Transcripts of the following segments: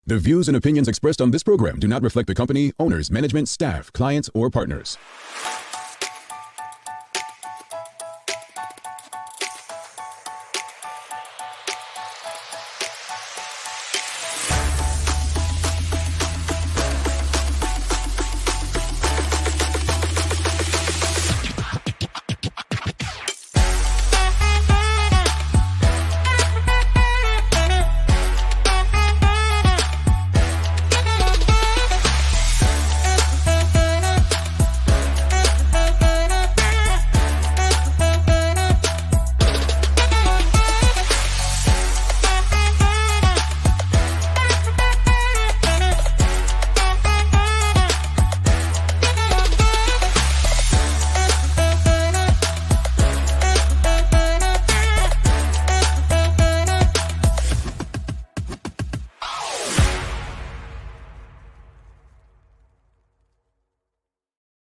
The views and opinions expressed on this program do not reflect the company, owners, management, staff, clients, or partners.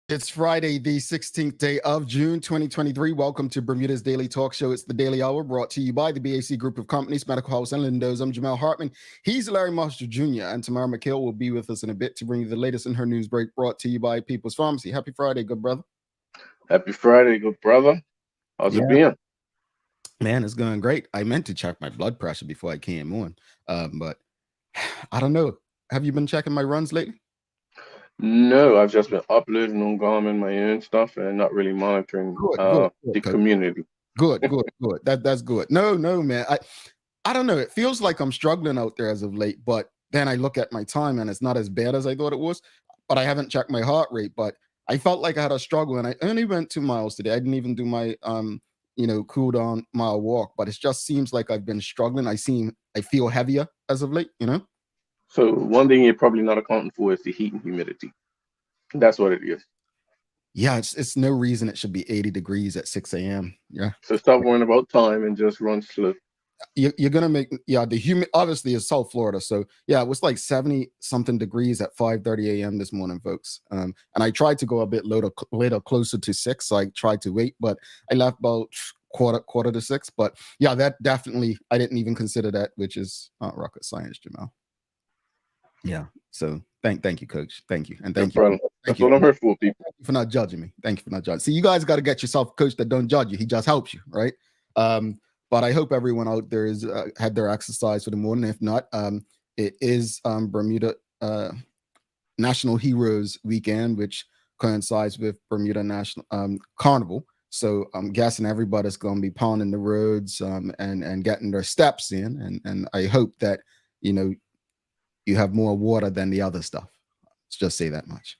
It's Friday, the 16th day of June, 2023. Welcome to Bermuda's Daily Talk Show. It's the Daily Hour brought to you by the BAC Group of Companies, Medical House, and Lindos. I'm Jamal Hartman. He's Larry Marshall Jr., and Tamara McHale will be with us in a bit to bring you the latest in her news break brought to you by People's Pharmacy. Happy Friday, good brother. Happy Friday, good brother. How's it been? Man, it's going great. I meant to check my blood pressure before I came on, but I don't know. Have you been checking my runs lately? No, I've just been uploading on Garmin my own stuff and not really monitoring the community. Good. That's good. No, man. I don't know. It feels like I'm struggling out there as of late, but then I look at my time and it's not as bad as I thought it was. But I haven't checked my heart rate. But I felt like I had a struggle, and I only went 2 miles today. I didn't even do my cool down mile walk. But it just seems like I've been struggling. I feel heavier as of late. So one thing you're probably not accounting for is the heat and humidity. That's what it is. Yeah, it's no reason it should be 80 degrees at 6 a.m. Yeah. So stop worrying about time and just run slow. You're gonna make the humid. Obviously, it's South Florida, so yeah, it was like 70 something degrees at 5:30 a.m. this morning, folks. And I tried to go a bit later, closer to 6. So I tried to wait, but I left about quarter to 6. But yeah, that definitely I didn't even consider that, which is not rocket science, Jamal. Yeah. So thank you, Coach. Thank you. And thank you. That's what I'm here for, people. Thank you for not judging me. Thank you for not judging. See, you guys got to get yourself a coach that don't judge you. He just helps you, right? But I hope everyone out there is had their exercise for the morning. If not, it is Bermuda National Heroes Weekend, which coincides with Bermuda National Carnival. So I'm guessing everybody's going to be pounding the roads and getting their steps in. And I hope that, you have more water than the other stuff. Let's just say that much.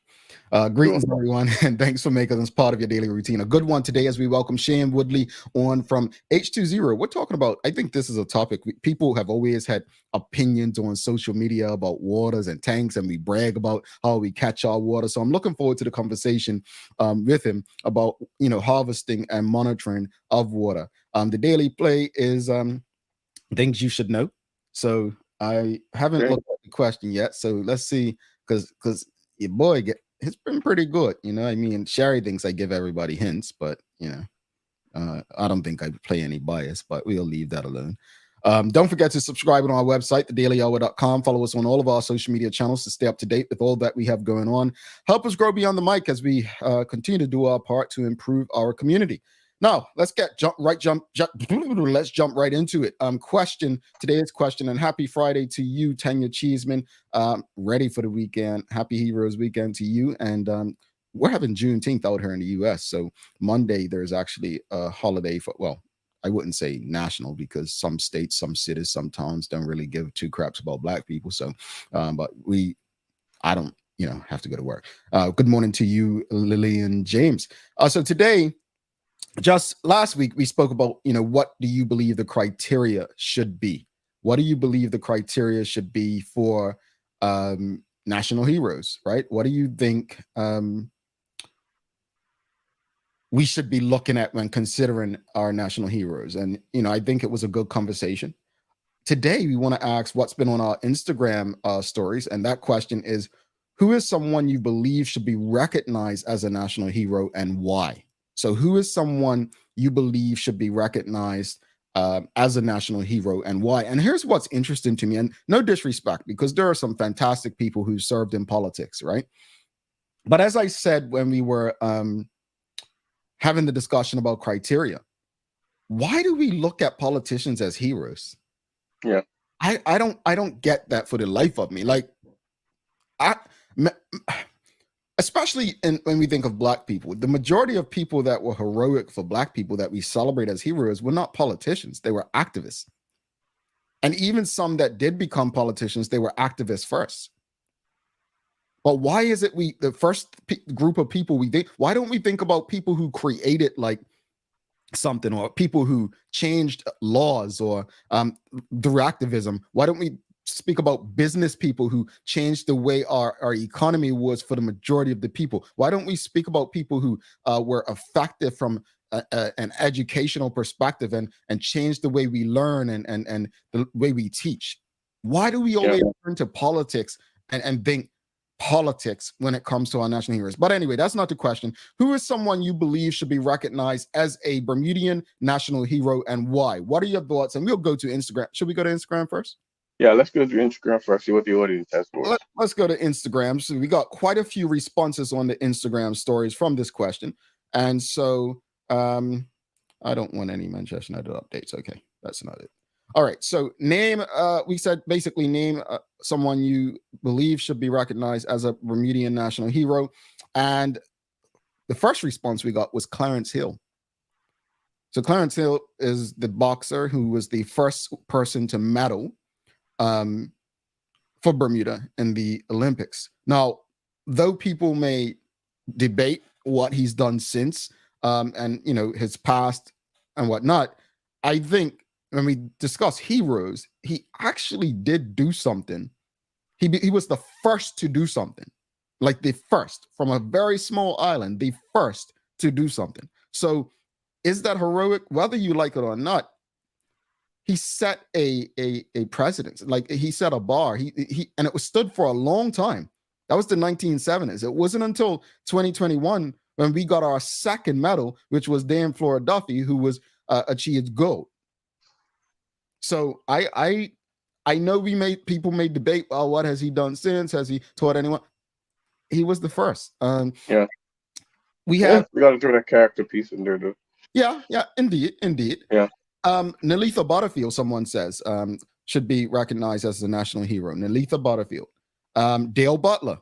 Greetings, everyone, and thanks for making this part of your daily routine. A good one today as we welcome Shane Woodley on from H2Zero. We're talking about, I think this is a topic people have always had opinions on social media about waters and tanks, and we brag about how we catch our water. So I'm looking forward to the conversation with him about, harvesting and monitoring of water. The daily play is things you should know. So I haven't looked at the question yet. So let's see, because your boy it's been pretty good. Sherry thinks I give everybody hints, but I don't think I play any bias, but we'll leave that alone. Don't forget to subscribe on our website, thedailyhour.com. Follow us on all of our social media channels to stay up to date with all that we have going on. Help us grow beyond the mic as we continue to do our part to improve our community. Now, let's jump right into it. Today's question, and happy Friday to you, Tanya Cheeseman. Ready for the weekend. Happy Heroes Weekend to you. And we're having Juneteenth out here in the U.S. So Monday, there's actually a holiday I wouldn't say national, because some states, some cities, some towns don't really give two craps about Black people. So, but I don't, have to go to work. Good morning to you, Lillian James. So today, just last week, we spoke about, what do you believe the criteria should be? What do you believe the criteria should be for national heroes, right? What do you think we should be looking at when considering our national heroes? And, I think it was a good conversation. Today, we want to ask what's been on our Instagram stories. And that question is, who is someone you believe should be recognized as a national hero and why? So who is someone you believe should be recognized as a national hero and why. And here's what's interesting to me, and no disrespect, because there are some fantastic people who served in politics, right? But as I said when we were having the discussion about criteria, why do we look at politicians as heroes? Yeah, I don't get that for the life of me. Like, especially when we think of Black people, the majority of people that were heroic for Black people that we celebrate as heroes were not politicians; they were activists. And even some that did become politicians, they were activists first. But why is it the first group of people we think? Why don't we think about people who created like something, or people who changed laws, or through activism? Why don't we speak about business people who changed the way our economy was for the majority of the people? Why don't we speak about people who were effective from an educational perspective and changed the way we learn and the way we teach? Why do we always turn to politics and think politics when it comes to our national heroes? But anyway, that's not the question. Who is someone you believe should be recognized as a Bermudian national hero, and why? What are your thoughts? And we'll go to Instagram. Should we go to Instagram first? Yeah, let's go to Instagram first, see what the audience has for us. Let's go to Instagram. So we got quite a few responses on the Instagram stories from this question. And so I don't want any Manchester United updates. Okay, that's not it. All right, so name, we said basically name someone you believe should be recognized as a Bermudian national hero. And the first response we got was Clarence Hill. So Clarence Hill is the boxer who was the first person to medal for Bermuda in the Olympics. Now, though people may debate what he's done since and, you know, his past and whatnot, I think when we discuss heroes, he actually did do something. He was the first to do something, like the first from a very small island, the first to do something. So is that heroic? Whether you like it or not, he set a precedence. Like, he set a bar. He and it was stood for a long time. That was the 1970s. It wasn't until 2021 when we got our second medal, which was Dan Flora Duffy, who was achieved gold. So I know people may debate, well, what has he done since? Has he taught anyone? He was the first. We got to throw that character piece in there, though. Yeah, indeed. Yeah. Nalitha Butterfield, someone says, should be recognized as a national hero. Nalitha Butterfield. Dale Butler.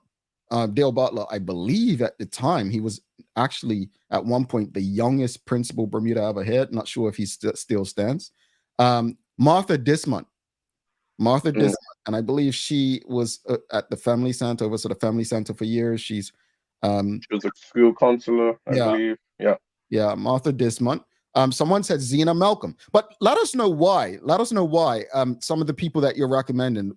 Dale Butler, I believe at the time, he was actually at one point the youngest principal Bermuda ever had. Not sure if he still stands. Martha Dismont. And I believe she was at the Family Center, over at the Family Center for years. She was a school counselor, I believe. Yeah, Martha Dismont. Someone said Zena Malcolm, but let us know why. Some of the people that you're recommending,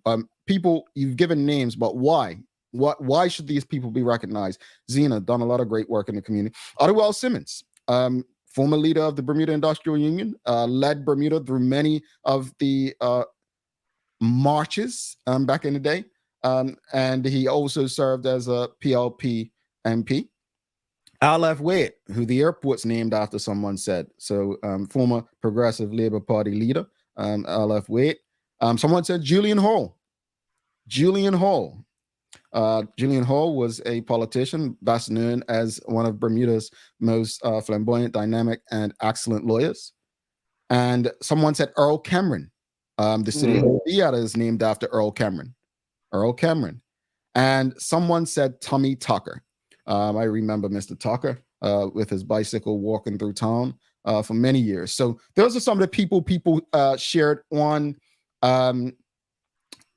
people you've given names, but why? Why should these people be recognized? Zena done a lot of great work in the community. Ottawell Simmons, former leader of the Bermuda Industrial Union, led Bermuda through many of the marches back in the day, and he also served as a PLP MP. Al F. Wade, who the airport's named after, someone said. So former Progressive Labour Party leader, Al F. Wade. Someone said Julian Hall. Julian Hall was a politician, best known as one of Bermuda's most flamboyant, dynamic, and excellent lawyers. And someone said Earl Cameron. The city of Seattle is named after Earl Cameron. And someone said Tommy Tucker. I remember Mr. Tucker with his bicycle walking through town for many years. So those are some of the people shared on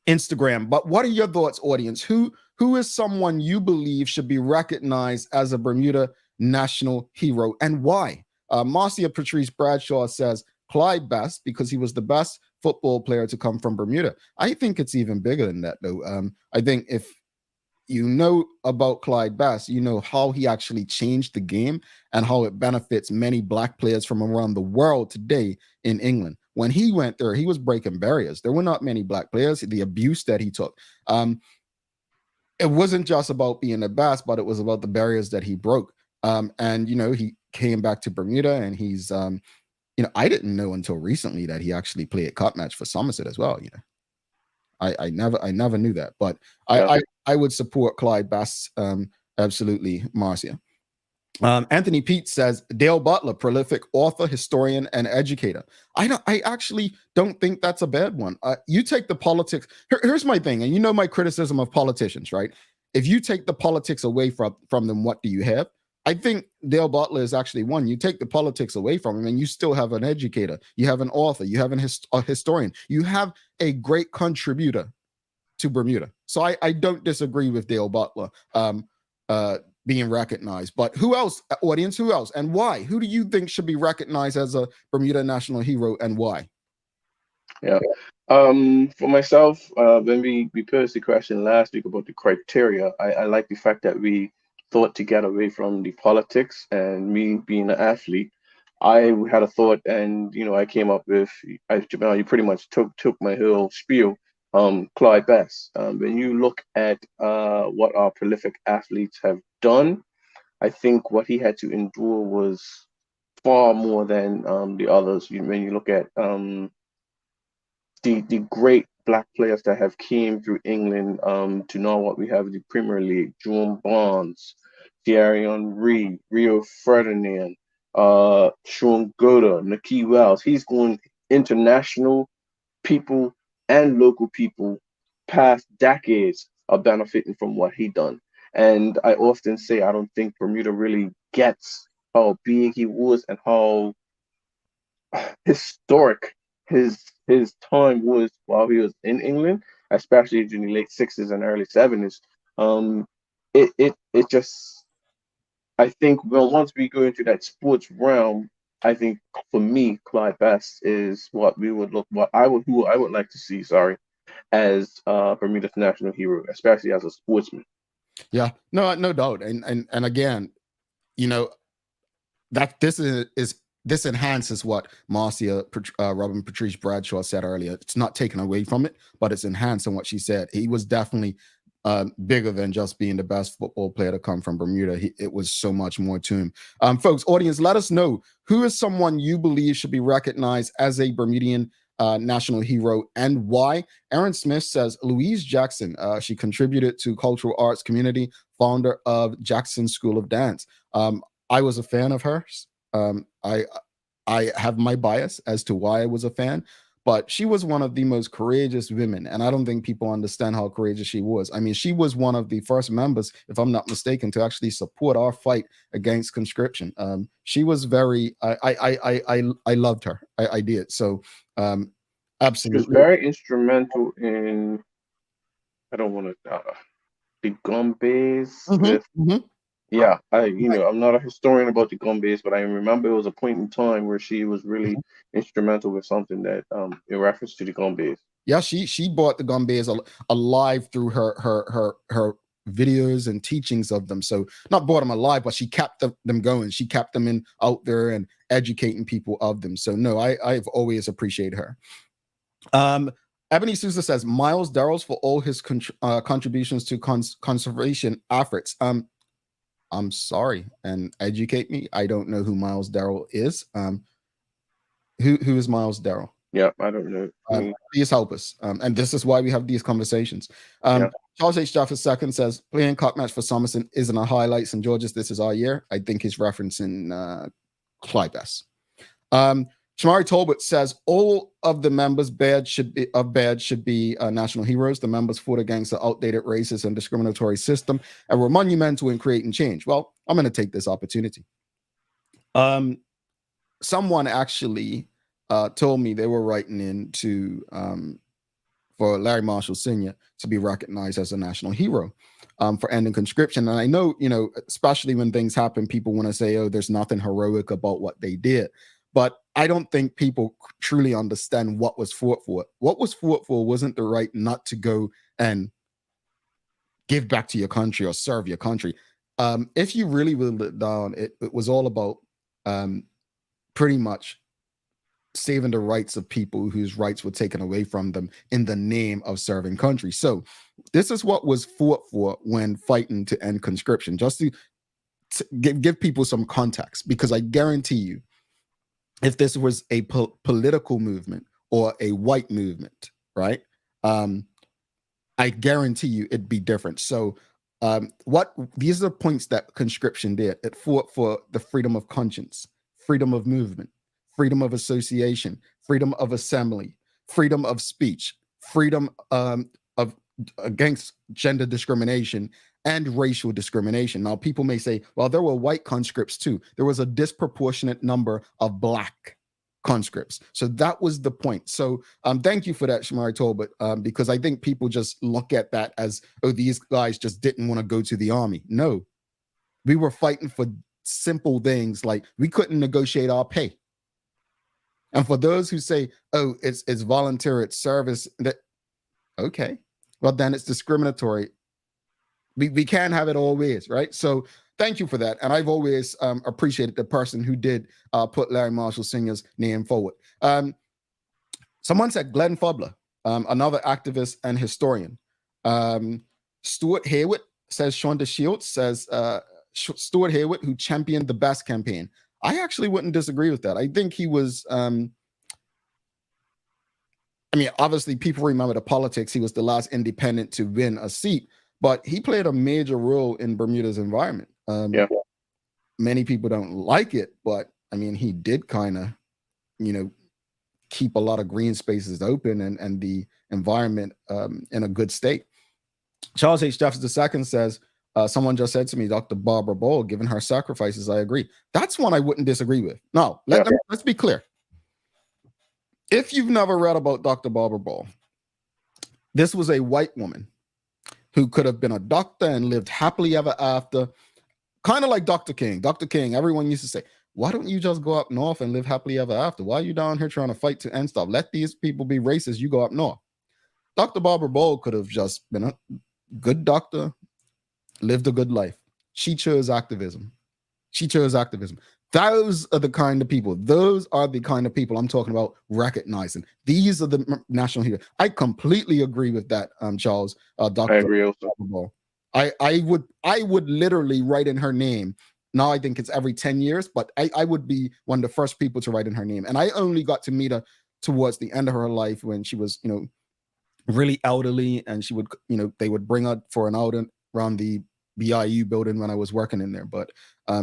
Instagram. But what are your thoughts, audience? Who is someone you believe should be recognized as a Bermuda national hero, and why? Marcia Patrice Bradshaw says Clyde Best, because he was the best football player to come from Bermuda. I think it's even bigger than that, though. I think if you know about Clyde Best, you know how he actually changed the game and how it benefits many Black players from around the world today in England. When he went there, he was breaking barriers. There were not many Black players. The abuse that he took. It wasn't just about being the best, but it was about the barriers that he broke. And, you know, he came back to Bermuda, and he's I didn't know until recently that he actually played cup match for Somerset as well. I never knew that, but I would support Clyde Bass, absolutely, Marcia. Anthony Pete says Dale Butler, prolific author, historian, and educator. I actually don't think that's a bad one. You take the politics. Here's my thing, and my criticism of politicians, right? If you take the politics away from them, what do you have? I think Dale Butler is actually one. You take the politics away from him, and you still have an educator. You have an author. You have a historian. You have a great contributor to Bermuda. So I don't disagree with Dale Butler being recognized. But who else, audience? Who else, and why? Who do you think should be recognized as a Bermuda national hero, and why? Yeah. For myself, when we posed the question last week about the criteria, I like the fact that we thought to get away from the politics, and me being an athlete, I had a thought, and I came up with, you pretty much took my whole spiel. Clyde Bass. When you look at what our prolific athletes have done, I think what he had to endure was far more than the others. When you look at the great black players that have came through England to now what we have the Premier League, Jerome Barnes, Thierry Henry, Rio Ferdinand, Sean Goda, Naki Wells. He's going international. People and local people past decades are benefiting from what he done. And I often say I don't think Bermuda really gets how big he was and how historic his time was while he was in England, especially in the late '60s and early '70s. It just, I think, well, once we go into that sports realm, I think for me, Clyde Bass is who I would like to see, sorry, as Bermuda's national hero, especially as a sportsman. Yeah, no doubt, and again, that this enhances what Marcia Robin Patrice Bradshaw said earlier. It's not taken away from it, but it's enhancing what she said. He was definitely bigger than just being the best football player to come from Bermuda. It was so much more to him. Folks, audience, let us know who is someone you believe should be recognized as a Bermudian national hero and why. Aaron Smith says Louise Jackson. She contributed to cultural arts community, founder of Jackson School of Dance. I was a fan of hers. I have my bias as to why I was a fan, but she was one of the most courageous women, and I don't think people understand how courageous she was. I mean, she was one of the first members, if I'm not mistaken, to actually support our fight against conscription. She was very. I loved her. I did. So, absolutely, she was very instrumental in. I don't want to. The Gombe's with. Yeah, I'm not a historian about the Gombe's, but I remember it was a point in time where she was really instrumental with something that, in reference to the Gombe's. Yeah, she brought the Gombe's alive through her videos and teachings of them. So not brought them alive, but she kept them going. She kept them out there and educating people of them. So no, I've always appreciated her. Ebony Souza says Miles Darrells for all his contributions to conservation efforts. I'm sorry, and educate me. I don't know who Miles Darrell is. Who is Miles Darrell? Yeah, I don't know. Please help us. And this is why we have these conversations. Charles H. Jeffers II says playing cup match for Somerset isn't a highlight. St. George's, this is our year. I think he's referencing Clyde Bass. Shamari Talbot says all of the members should be national heroes. The members fought against the outdated racist and discriminatory system and were monumental in creating change. Well, I'm going to take this opportunity. Someone actually told me they were writing in for Larry Marshall Sr. to be recognized as a national hero for ending conscription. And I know, especially when things happen, people want to say, oh, there's nothing heroic about what they did. But I don't think people truly understand what was fought for. What was fought for wasn't the right not to go and give back to your country or serve your country. If you really will it down, it was all about pretty much saving the rights of people whose rights were taken away from them in the name of serving country. So this is what was fought for when fighting to end conscription, just to give people some context, because I guarantee you, if this was a political movement or a white movement, right? I guarantee you it'd be different. So what these are points that conscription did. It fought for the freedom of conscience, freedom of movement, freedom of association, freedom of assembly, freedom of speech, freedom of against gender discrimination and racial discrimination. Now, people may say, well, there were white conscripts too. There was a disproportionate number of black conscripts. So that was the point. So thank you for that, Shamari Tolbert, because I think people just look at that as, oh, these guys just didn't want to go to the army. No, we were fighting for simple things like we couldn't negotiate our pay. And for those who say, oh, it's volunteer, it's service, that okay, well, then it's discriminatory. We can't have it always, right? So thank you for that. And I've always appreciated the person who did put Larry Marshall Sr.'s name forward. Someone said Glenn Fubler, another activist and historian. Stuart Hayward says Shonda Shields says Stuart Hayward, who championed the BEST campaign. I actually wouldn't disagree with that. I think he was, I mean, obviously people remember the politics. He was the last independent to win a seat, but he played a major role in Bermuda's environment. Many people don't like it, but I mean, he did kind of, you know, keep a lot of green spaces open and the environment in a good state. Charles H. Jefferson II says, someone just said to me, Dr. Barbara Ball, given her sacrifices, I agree. That's one I wouldn't disagree with. Now, let's be clear. If you've never read about Dr. Barbara Ball, this was a white woman who could have been a doctor and lived happily ever after, kind of like Dr. King. Dr. King, everyone used to say, why don't you just go up north and live happily ever after? Why are you down here trying to fight to end stuff? Let these people be racist. You go up north. Dr. Barbara Ball could have just been a good doctor, lived a good life. She chose activism. She chose activism. Those are the kind of people. Those are the kind of people I'm talking about recognizing. These are the national heroes. I completely agree with that, Charles. Dr. I agree also. Ball. I would literally write in her name. Now I think it's every 10 years, but I would be one of the first people to write in her name. And I only got to meet her towards the end of her life when she was, you know, really elderly, and she would, you know, they would bring her for an outing around the BIU building when I was working in there. But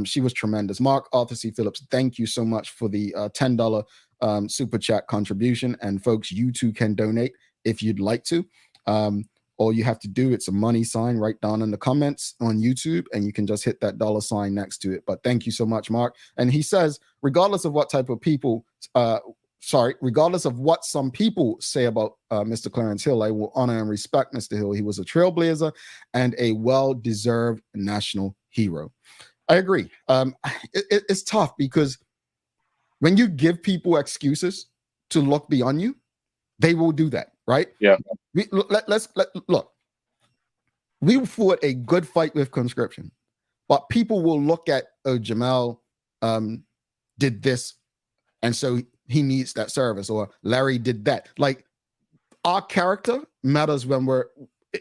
she was tremendous. Mark Arthur C. Phillips, thank you so much for the $10 super chat contribution. And folks, you too can donate if you'd like to. All you have to do, it's a money sign right down in the comments on YouTube, and you can just hit that $ next to it. But thank you so much, Mark. And he says, regardless of what type of people, regardless of what some people say about Mr. Clarence Hill, I will honor and respect Mr. Hill. He was a trailblazer and a well-deserved national hero. I agree. It's tough because when you give people excuses to look beyond you, they will do that, right? Yeah. Look. We fought a good fight with conscription, but people will look at, oh, Jamal did this, and so he needs that service, or Larry did that. Like, our character matters when we're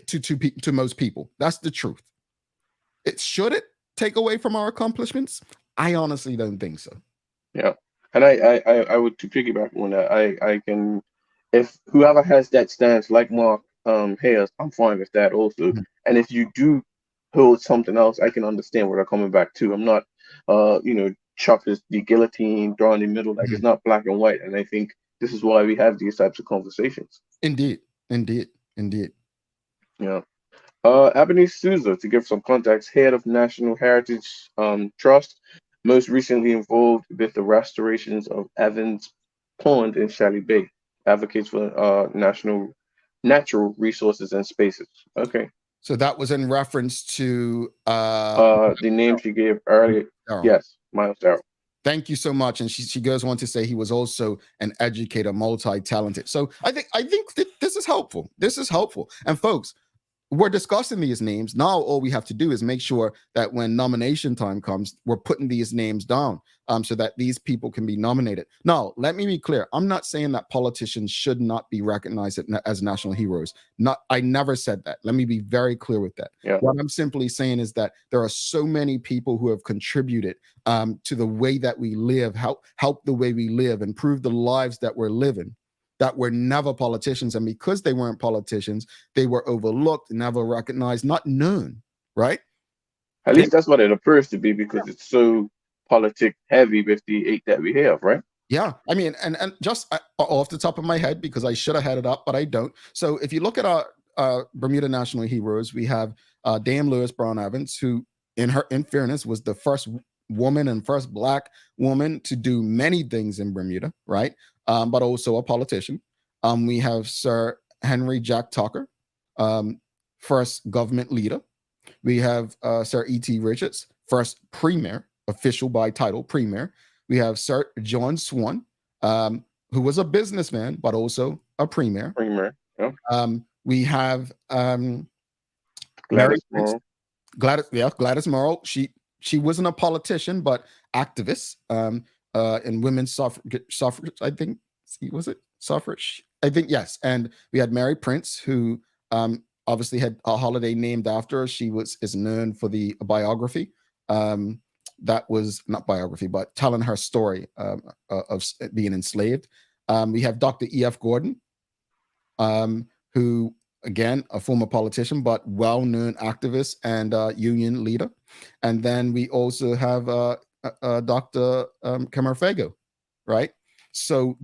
to most people. That's the truth. Should it take away from our accomplishments? I honestly don't think so. Yeah, and I would, to piggyback on that, I can, if whoever has that stance like Mark has, I'm fine with that also. Mm-hmm. And if you do hold something else, I can understand where they're coming back to. I'm not, Chuck is the guillotine, drawn in the middle, like it's not black and white. And I think this is why we have these types of conversations. Indeed. Yeah. Ebony Souza, to give some context, head of National Heritage Trust, most recently involved with the restorations of Evans Pond in Shelley Bay, advocates for natural resources and spaces. Okay. So that was in reference to the name she gave earlier. Yes, Miles Darrell. Thank you so much. And she goes on to say he was also an educator, multi-talented. So I think this is helpful. This is helpful. And folks, we're discussing these names. Now all we have to do is make sure that when nomination time comes, we're putting these names down so that these people can be nominated. Now, let me be clear. I'm not saying that politicians should not be recognized as national heroes. I never said that. Let me be very clear with that. Yeah. What I'm simply saying is that there are so many people who have contributed to the way that we live, help the way we live, improve the lives that we're living, that were never politicians. And because they weren't politicians, they were overlooked, never recognized, not known, right? At least that's what it appears to be, because it's so politic heavy with the 8 that we have, right? Yeah, I mean, and just off the top of my head, because I should have had it up, but I don't. So if you look at our Bermuda national heroes, we have Dame Lewis Brown Evans, who, in fairness, was the first woman and first Black woman to do many things in Bermuda, right? But also a politician. We have Sir Henry Jack Tucker, first government leader. We have Sir E.T. Richards, first premier, official by title premier. We have Sir John Swan, who was a businessman, but also a premier. Premier, yeah. We have Gladys Morrow. Gladys Morrow. She wasn't a politician, but activist in women's suffrage, I think. Was it suffrage? I think, yes. And we had Mary Prince, who obviously had a holiday named after her. She is known for the biography. That was not biography, but telling her story of being enslaved. We have Dr. E.F. Gordon, who, again, a former politician, but well-known activist and union leader. And then we also have Dr. Camerfago, right? So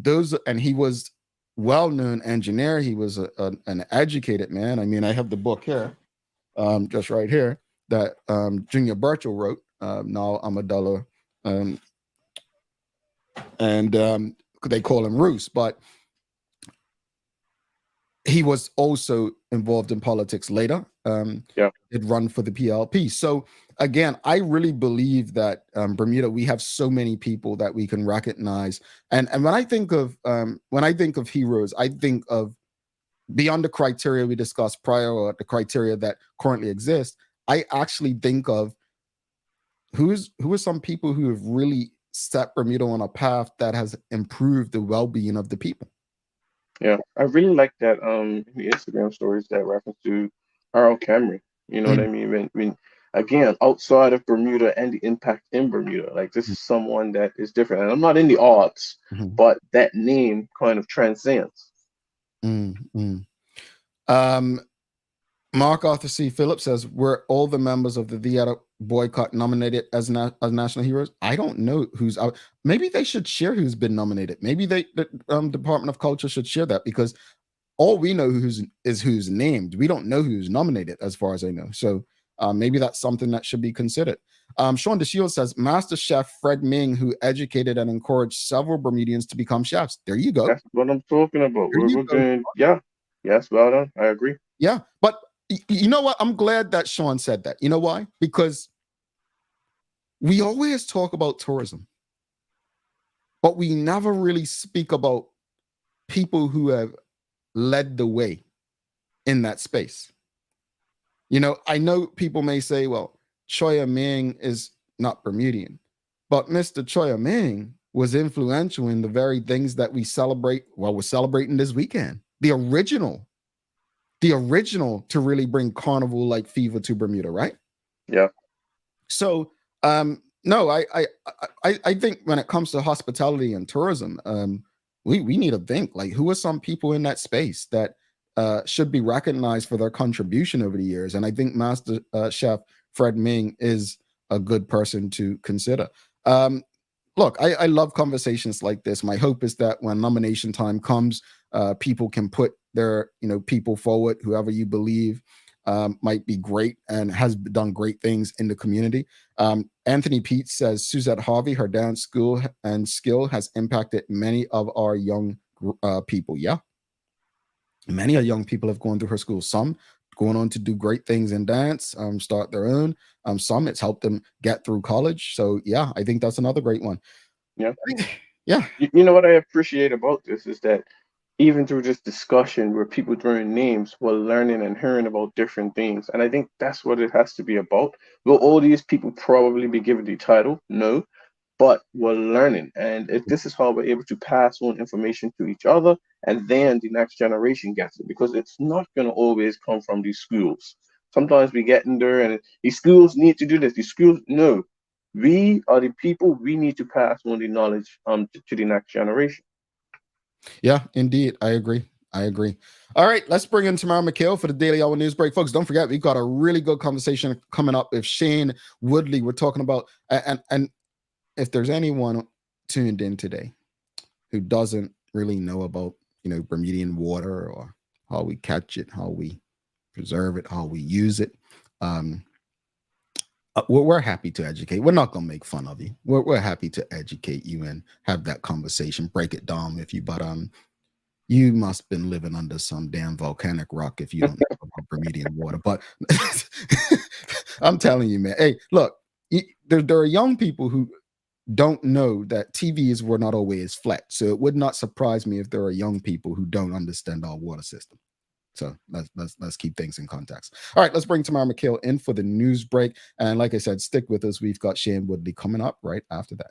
and he was well-known engineer. He was an educated man. I mean, I have the book here, just right here, that Junior Birchall wrote, Now Amadella, and they call him Roos, but he was also involved in politics later. Did run for the PLP. So again, I really believe that Bermuda, we have so many people that we can recognize. And when I think of heroes, I think of, beyond the criteria we discussed prior, or the criteria that currently exist, I actually think of who are some people who have really set Bermuda on a path that has improved the well-being of the people. Yeah, I really like that the Instagram stories that reference to Harold Cameron. You know what I mean? When again, outside of Bermuda and the impact in Bermuda, like, this is someone that is different. And I'm not in the arts, but that name kind of transcends. Mark Arthur C. Phillips says, were all the members of the Theater Boycott nominated as national heroes? I don't know who's out. Maybe they should share who's been nominated. Maybe the Department of Culture should share that, because all we know is who's named. We don't know who's nominated, as far as I know. So maybe that's something that should be considered. Sean DeShield says, Master Chef Fred Ming, who educated and encouraged several Bermudians to become chefs. There you go. That's what I'm talking about. We're doing, yeah. Yes, well done. I agree. Yeah, but you know what? I'm glad that Sean said that. You know why? Because we always talk about tourism, but we never really speak about people who have led the way in that space. You know, I know people may say, well, Choya Ming is not Bermudian, but Mr. Choya Ming was influential in the very things that we celebrate. Well, we're celebrating this weekend. The original to really bring carnival-like fever to Bermuda, right? Yeah. So, no, I think when it comes to hospitality and tourism, we need to think, like, who are some people in that space that should be recognized for their contribution over the years? And I think Master Chef Fred Ming is a good person to consider. Look, I love conversations like this. My hope is that when nomination time comes, people can put their people forward, whoever you believe might be great and has done great things in the community. Anthony Pete says Suzette Harvey, her dance school and skill has impacted many of our young people. Yeah, many of young people have gone through her school. Some going on to do great things in dance, start their own. Some it's helped them get through college. So yeah, I think that's another great one. Yeah. Yeah. You know what I appreciate about this is that even through this discussion where people throwing names, we're learning and hearing about different things. And I think that's what it has to be about. Will all these people probably be given the title? No, but we're learning. And if this is how we're able to pass on information to each other, and then the next generation gets it, because it's not going to always come from these schools. Sometimes we get in there and these schools need to do this. These schools, no. We are the people, we need to pass on the knowledge to the next generation. Yeah, indeed. I agree. I agree. All right, let's bring in Tamara McHale for the Daily Hour News Break. Folks, don't forget, we've got a really good conversation coming up with Shane Woodley. We're talking about, and if there's anyone tuned in today who doesn't really know about, Bermudian water or how we catch it, how we preserve it, how we use it, we're happy to educate. We're not going to make fun of you. We're happy to educate you and have that conversation, break it down with you. But you must have been living under some damn volcanic rock if you don't know about Bermudian water. But I'm telling you, man. Hey, look, there are young people who don't know that TVs were not always flat. So it would not surprise me if there are young people who don't understand our water system. So let's keep things in context. All right, let's bring Tamara McHale in for the news break. And like I said, stick with us. We've got Shane Woodley coming up right after that.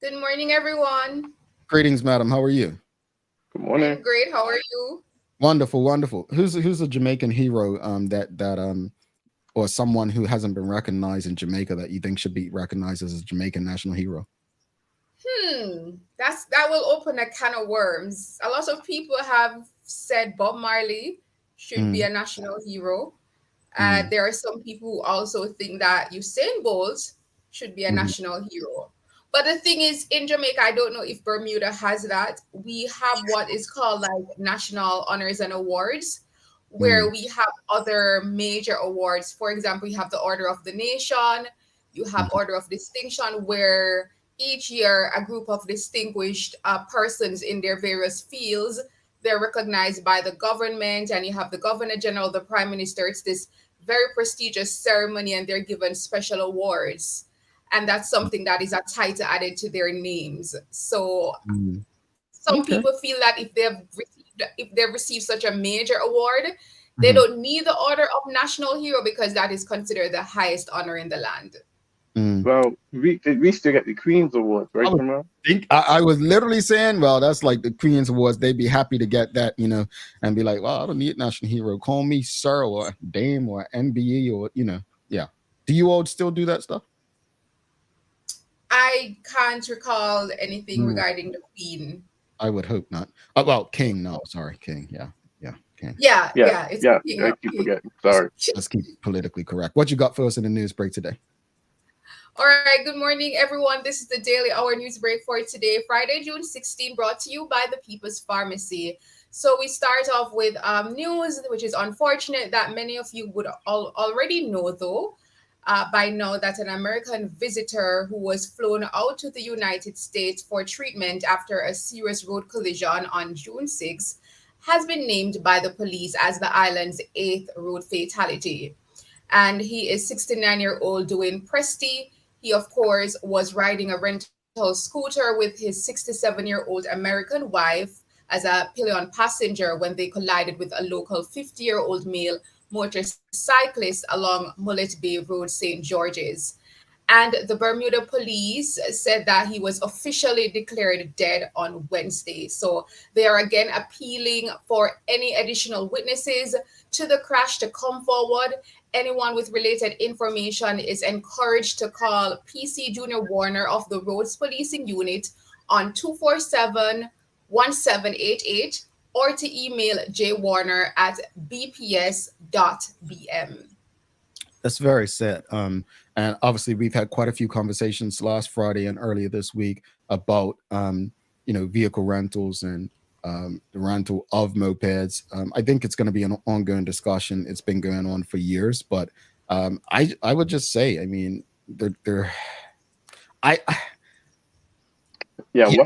Good morning, everyone. Greetings, madam. How are you? Good morning. I'm great. How are you? Wonderful, wonderful. Who's a Jamaican hero or someone who hasn't been recognized in Jamaica that you think should be recognized as a Jamaican national hero? That will open a can of worms. A lot of people have said Bob Marley should be a national hero. There are some people who also think that Usain Bolt should be a national hero. But the thing is, in Jamaica, I don't know if Bermuda has that. We have what is called like national honors and awards, where we have other major awards. For example, you have the Order of the Nation, you have Order of Distinction, where each year a group of distinguished persons in their various fields, they're recognized by the government, and you have the Governor General, the Prime Minister. It's this very prestigious ceremony, and they're given special awards. And that's something that is a title added to their names. So some people feel that if they've received such a major award, they don't need the Order of National Hero because that is considered the highest honor in the land. Well, we still get the Queen's Awards, right, Tamara? I was literally saying, well, that's like the Queen's Awards. They'd be happy to get that, and be like, well, I don't need national hero. Call me sir or dame or MBE or, yeah. Do you all still do that stuff? I can't recall anything regarding the Queen. I would hope not. Well, King. No, sorry, King. Yeah, King. Yeah. It's King. I keep forgetting. Sorry. Let's keep politically correct. What you got for us in the news break today? All right. Good morning, everyone. This is the Daily Hour News Break for today, Friday, June 16, brought to you by the People's Pharmacy. So we start off with news, which is unfortunate that many of you would already know, though. By now that an American visitor who was flown out to the United States for treatment after a serious road collision on June 6 has been named by the police as the island's 8th road fatality. And he is 69-year-old Dwayne Presti. He, of course, was riding a rental scooter with his 67-year-old American wife as a pillion passenger when they collided with a local 50-year-old male motorcyclist along Mullet Bay Road, St. George's. And the Bermuda police said that he was officially declared dead on Wednesday. So they are again appealing for any additional witnesses to the crash to come forward. Anyone with related information is encouraged to call PC Junior Warner of the Roads Policing Unit on 247-1788 or to email jwarner@bps.bm. That's very sad. And obviously we've had quite a few conversations last Friday and earlier this week about, vehicle rentals and the rental of mopeds. I think it's going to be an ongoing discussion. It's been going on for years, but I would just say, I mean, what's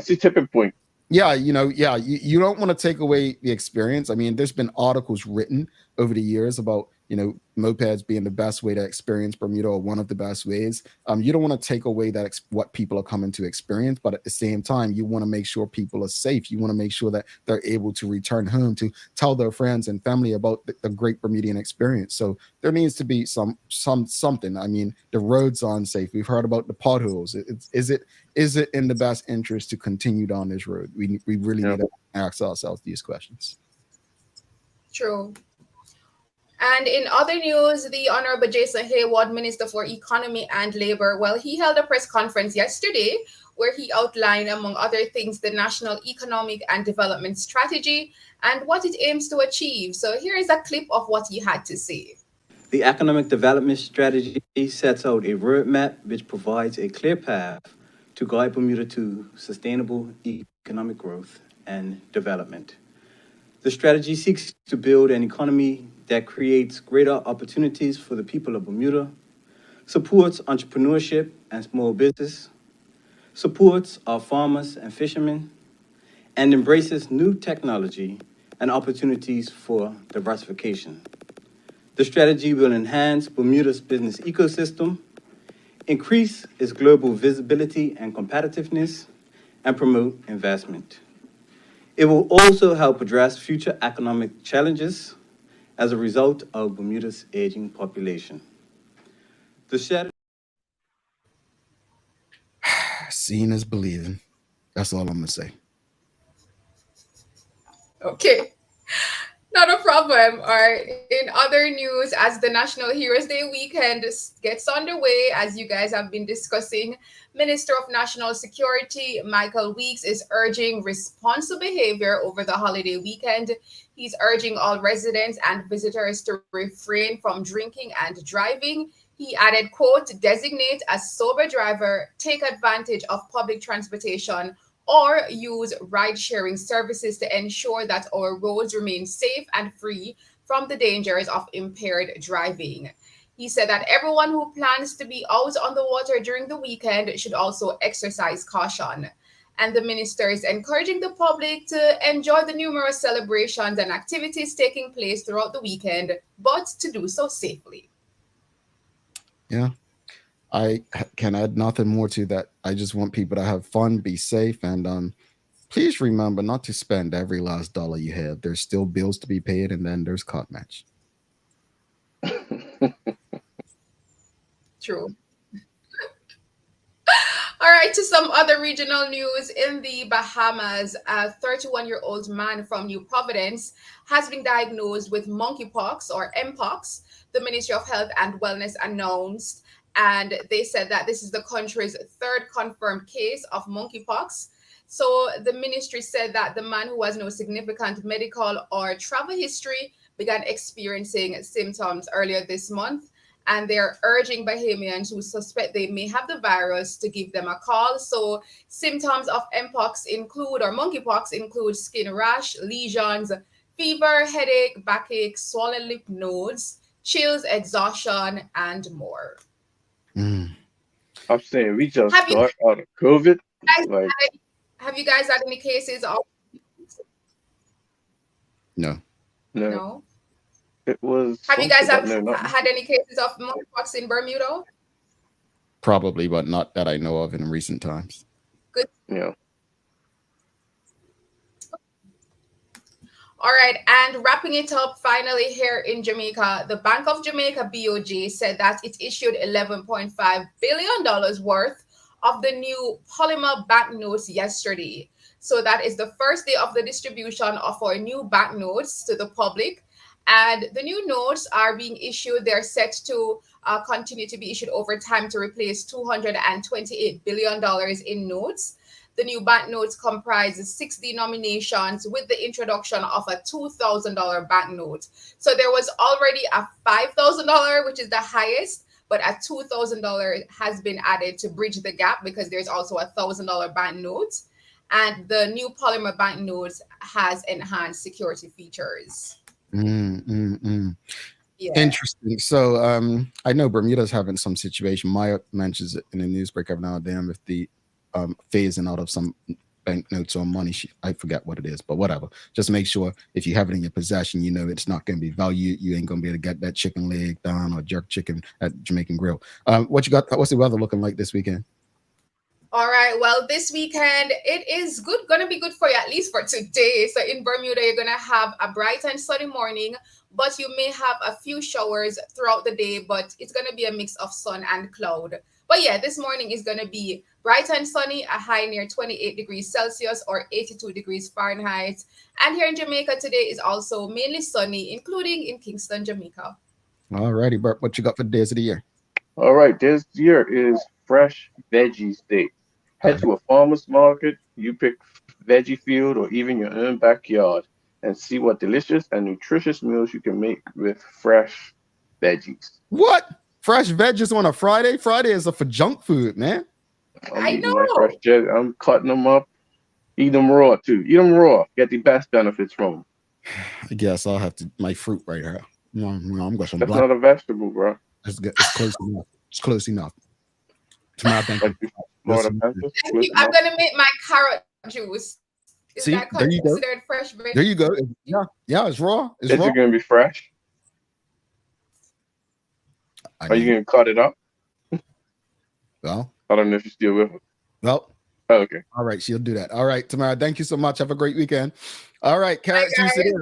the tipping point? You don't want to take away the experience. I mean, there's been articles written over the years about mopeds being the best way to experience Bermuda, or one of the best ways. You don't want to take away that what people are coming to experience, but at the same time, you want to make sure people are safe. You want to make sure that they're able to return home to tell their friends and family about the great Bermudian experience. So there needs to be something. I mean, the roads are unsafe. We've heard about the potholes. Is it in the best interest to continue down this road? We really need to ask ourselves these questions. True. And in other news, the Honorable Jason Hayward, Minister for Economy and Labor, well, he held a press conference yesterday where he outlined, among other things, the National Economic and Development Strategy and what it aims to achieve. So here is a clip of what he had to say. The Economic Development Strategy sets out a roadmap which provides a clear path to guide Bermuda to sustainable economic growth and development. The strategy seeks to build an economy that creates greater opportunities for the people of Bermuda, supports entrepreneurship and small business, supports our farmers and fishermen, and embraces new technology and opportunities for diversification. The strategy will enhance Bermuda's business ecosystem, increase its global visibility and competitiveness, and promote investment. It will also help address future economic challenges as a result of Bermuda's aging population. The strategy. Seeing is believing. That's all I'm going to say. Okay. Not a problem. All right. In other news, as the National Heroes Day weekend gets underway, as you guys have been discussing, Minister of National Security Michael Weeks is urging responsible behavior over the holiday weekend. He's urging all residents and visitors to refrain from drinking and driving. He added, quote, designate a sober driver, take advantage of public transportation, or use ride-sharing services to ensure that our roads remain safe and free from the dangers of impaired driving. He said that everyone who plans to be out on the water during the weekend should also exercise caution. And the minister is encouraging the public to enjoy the numerous celebrations and activities taking place throughout the weekend, but to do so safely. Yeah. I can add nothing more to that. I just want people to have fun, be safe, and please remember not to spend every last dollar you have. There's still bills to be paid, and then there's cot match. True. All right, to some other regional news. In the Bahamas, a 31-year-old man from New Providence has been diagnosed with monkeypox, or mpox, the Ministry of Health and Wellness announced. And they said that this is the country's third confirmed case of monkeypox. So the ministry said that the man, who has no significant medical or travel history, began experiencing symptoms earlier this month. And they're urging Bahamians who suspect they may have the virus to give them a call. So symptoms of mpox include, or monkeypox include, skin rash, lesions, fever, headache, backache, swollen lymph nodes, chills, exhaustion, and more. I'm saying we just got out of COVID. Have you guys had any cases of? No. It was. Have you guys had any cases of monkeypox in Bermuda? Probably, but not that I know of in recent times. Good. Yeah. All right, and wrapping it up finally here in Jamaica, the Bank of Jamaica, BOJ, said that it issued $11.5 billion worth of the new polymer banknotes yesterday. So that is the first day of the distribution of our new banknotes to the public. And the new notes are being issued. They're set to continue to be issued over time to replace $228 billion in notes. The new banknotes comprise 6 denominations with the introduction of a $2,000 banknote. So there was already a $5,000, which is the highest, but a $2,000 has been added to bridge the gap because there's also a $1,000 banknote. And the new polymer banknotes has enhanced security features. Yeah. Interesting. So I know Bermuda's having some situation. Maya mentions it in the news break every now and then with the phasing out of some banknotes or money. I forget what it is, but whatever. Just make sure if you have it in your possession, you know it's not going to be valued. You ain't going to be able to get that chicken leg down or jerk chicken at Jamaican Grill. What you got? What's the weather looking like this weekend? All right. Well, this weekend it is gonna be good for you, at least for today. So in Bermuda, you're gonna have a bright and sunny morning, but you may have a few showers throughout the day, but it's gonna be a mix of sun and cloud. But yeah, this morning is gonna be bright and sunny, a high near 28 degrees Celsius or 82 degrees Fahrenheit. And here in Jamaica today is also mainly sunny, including in Kingston, Jamaica. All righty, Bert. What you got for the days of the year? All right, this year is Fresh Veggies Day. Head to a farmer's market, you pick veggie field or even your own backyard and see what delicious and nutritious meals you can make with fresh veggies. What? Fresh veggies on a Friday? Friday is for junk food, man. I'm eating my fresh veggies. I'm cutting them up. Eat them raw too. Eat them raw. Get the best benefits from them. I guess I'll have to my fruit right here. I'm going some That's black. not a vegetable, bro. It's close enough. It's close enough. Tomorrow, thank you. Thank you. I'm gonna make my carrot juice. Is that there you go. considered fresh veggie? There you go. Yeah, it's raw. It's Is raw. it gonna be fresh? Are you gonna cut it up? Well, I don't know if you're still with it. Well, oh, okay. All right, she'll do that. All right, Tamara, thank you so much. Have a great weekend. All right, carrot juice it is.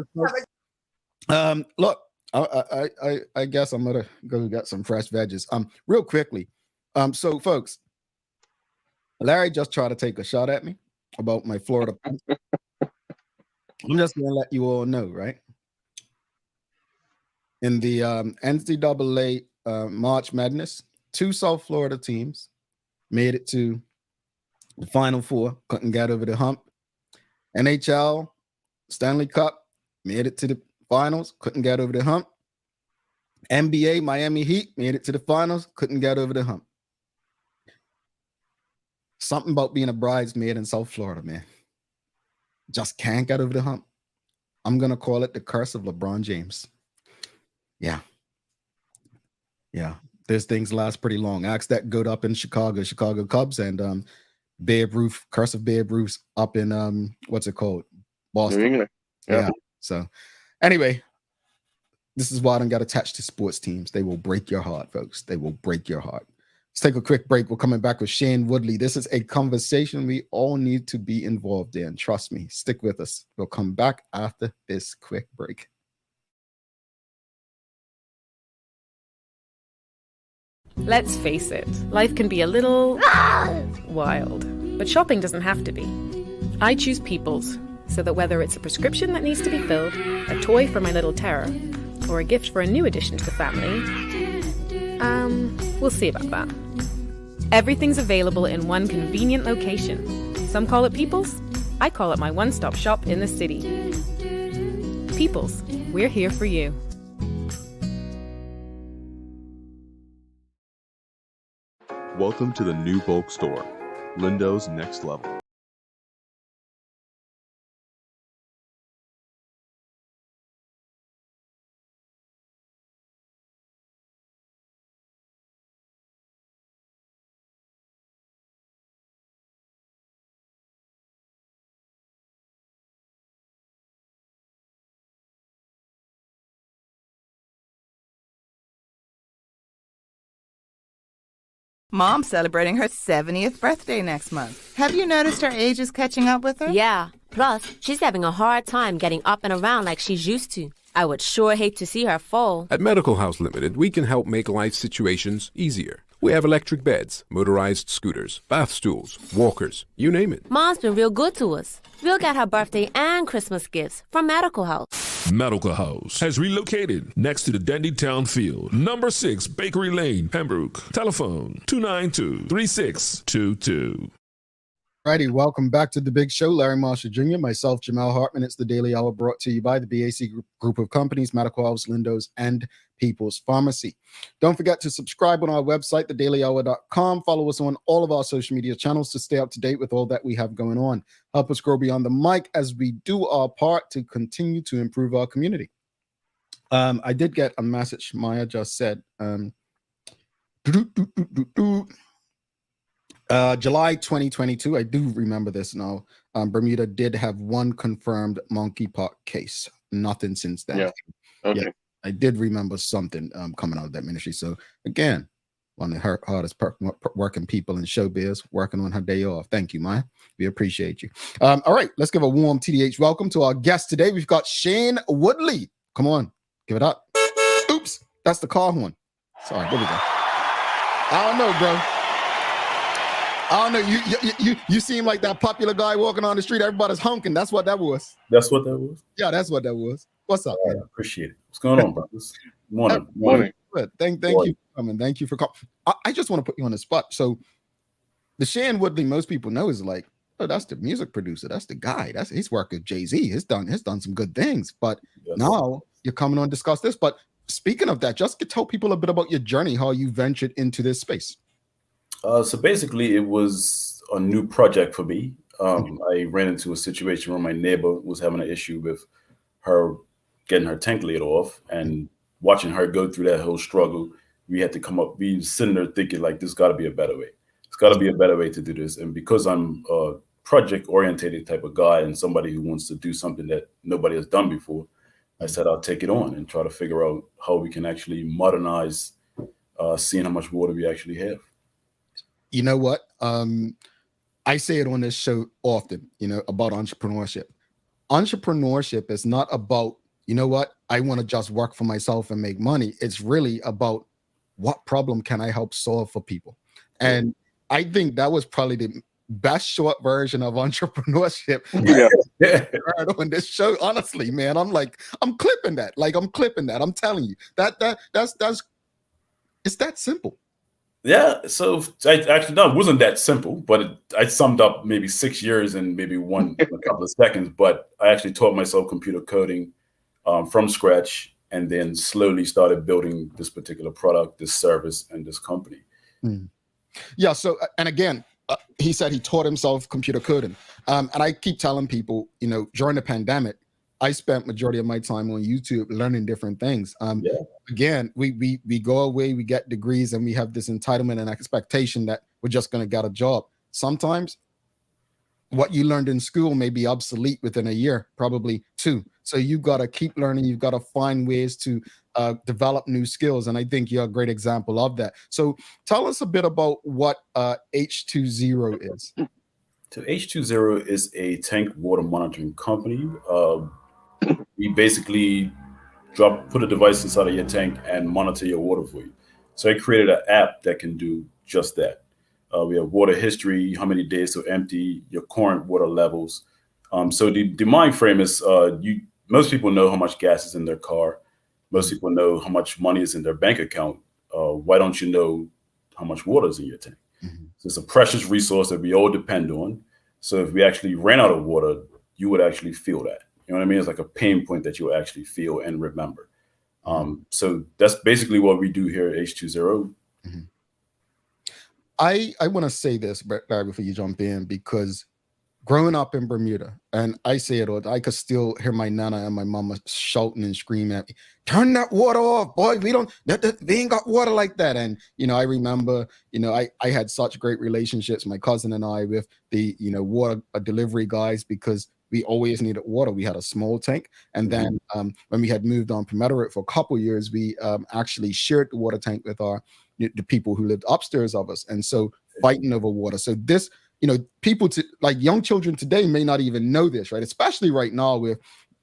Look, I guess I'm gonna go get some fresh veggies. Real quickly. So folks, Larry just tried to take a shot at me about my Florida. I'm just gonna let you all know, right? In the NCAA March Madness, 2 South Florida teams made it to the Final Four, couldn't get over the hump. NHL Stanley Cup made it to the finals, couldn't get over the hump. NBA Miami Heat made it to the finals, couldn't get over the hump. Something about being a bridesmaid in South Florida, man. Just can't get over the hump. I'm going to call it the curse of LeBron James. Yeah. Those things last pretty long. Ask that goat up in Chicago Cubs, and Babe Ruth, curse of Babe Ruth up in, what's it called? Boston. New England. Yeah. So anyway, this is why I don't got attached to sports teams. They will break your heart, folks. They will break your heart. Let's take a quick break. We're coming back with Shane Woodley. This is a conversation we all need to be involved in. Trust me. Stick with us. We'll come back after this quick break. Let's face it, life can be a little wild, but shopping doesn't have to be. I choose People's, so that whether it's a prescription that needs to be filled, a toy for my little terror, or a gift for a new addition to the family, we'll see about that. Everything's available in one convenient location. Some call it People's. I call it my one-stop shop in the city. People's, we're here for you. Welcome to the new bulk store, Lindo's Next Level. Mom's celebrating her 70th birthday next month. Have you noticed her age is catching up with her? Yeah. Plus, she's having a hard time getting up and around like she's used to. I would sure hate to see her fall. At Medical House Limited, we can help make life situations easier. We have electric beds, motorized scooters, bath stools, walkers, you name it. Mom's been real good to us. We'll get her birthday and Christmas gifts from Medical House. Medical House has relocated next to the Dendy Town Field, number 6 Bakery Lane, Pembroke. Telephone 292-3622. Righty, welcome back to the big show. Larry Marshall Jr., myself, Jamal Hartman. It's the Daily Hour brought to you by the BAC group of companies, Medical House, Lindo's, and People's Pharmacy. Don't forget to subscribe on our website, thedailyhour.com. Follow us on all of our social media channels to stay up to date with all that we have going on. Help us grow beyond the mic as we do our part to continue to improve our community. I did get a message Maya just said. July 2022. I do remember this now. Bermuda did have one confirmed monkeypox case. Nothing since then. Yeah. Okay. Yeah, I did remember something coming out of that ministry. So again, one of the hardest working people in showbiz, working on her day off. Thank you, man. We appreciate you. All right, let's give a warm TDH welcome to our guest today. We've got Shane Woodley. Come on, give it up. Oops, that's the car horn. Sorry, there we go. I don't know, bro. I don't know. You seem like that popular guy walking on the street. Everybody's honking. That's what that was. That's what that was? Yeah, that's what that was. What's up, man? Appreciate it. What's going on, brothers? Morning. Good. Thank you for coming. Thank you for coming. I just want to put you on the spot. So the Shane Woodley, most people know is like, oh, that's the music producer. That's the guy. He's worked with Jay-Z. He's done some good things. But now you're coming on to discuss this. But speaking of that, just to tell people a bit about your journey, how you ventured into this space. So basically, it was a new project for me. I ran into a situation where my neighbor was having an issue with her getting her tank laid off, and watching her go through that whole struggle, we had to come up. We were sitting there thinking, like, there's got to be a better way. It's got to be a better way to do this. And because I'm a project-oriented type of guy and somebody who wants to do something that nobody has done before, I said I'll take it on and try to figure out how we can actually modernize seeing how much water we actually have. You know what? I say it on this show often, about entrepreneurship. Entrepreneurship is not about, you know what, I want to just work for myself and make money. It's really about what problem can I help solve for people? And I think that was probably the best short version of entrepreneurship heard on this show. Honestly, man, I'm clipping that. I'm telling you that's it's that simple. Yeah, so it wasn't that simple, but I summed up maybe 6 years and maybe a couple of seconds. But I actually taught myself computer coding from scratch, and then slowly started building this particular product, this service, and this company. Yeah. So, and again, he said he taught himself computer coding, and I keep telling people, during the pandemic, I spent majority of my time on YouTube learning different things. Again, we go away, we get degrees, and we have this entitlement and expectation that we're just going to get a job. Sometimes what you learned in school may be obsolete within a year, probably 2. So you've got to keep learning. You've got to find ways to develop new skills. And I think you're a great example of that. So tell us a bit about what H2Zero is. So H2Zero is a tank water monitoring company. We basically put a device inside of your tank and monitor your water for you. So I created an app that can do just that. We have water history, how many days to empty, your current water levels. So the mind frame is most people know how much gas is in their car. Most people know how much money is in their bank account. Why don't you know how much water is in your tank? So it's a precious resource that we all depend on. So if we actually ran out of water, you would actually feel that. You know what I mean? It's like a pain point that you'll actually feel and remember. So that's basically what we do here at H2Zero. I want to say this, Barry, before you jump in, because growing up in Bermuda, and I say it all, I could still hear my nana and my mama shouting and screaming at me, turn that water off, boy. We ain't got water like that. And, I remember, I had such great relationships, my cousin and I, with the, water delivery guys, because we always needed water. We had a small tank. And then when we had moved on from Meteorite for a couple of years, we actually shared the water tank with the people who lived upstairs of us. And so fighting over water. So this, people like young children today may not even know this, right? Especially right now with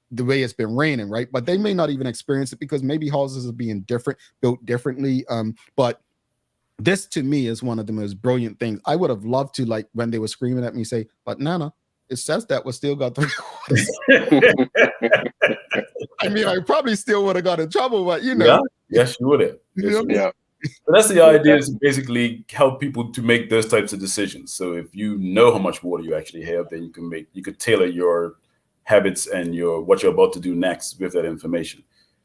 the way it's been raining, right? But they may not even experience it because maybe houses are being built differently. But this to me is one of the most brilliant things. I would have loved to, like when they were screaming at me, say, but Nana, it says that we still got 3 waters. I mean, I probably still would have got in trouble, but Yes, you would have. Yeah. So that's the idea, is to basically help people to make those types of decisions. So if you know how much water you actually have, then you could tailor your habits and what you're about to do next with that information.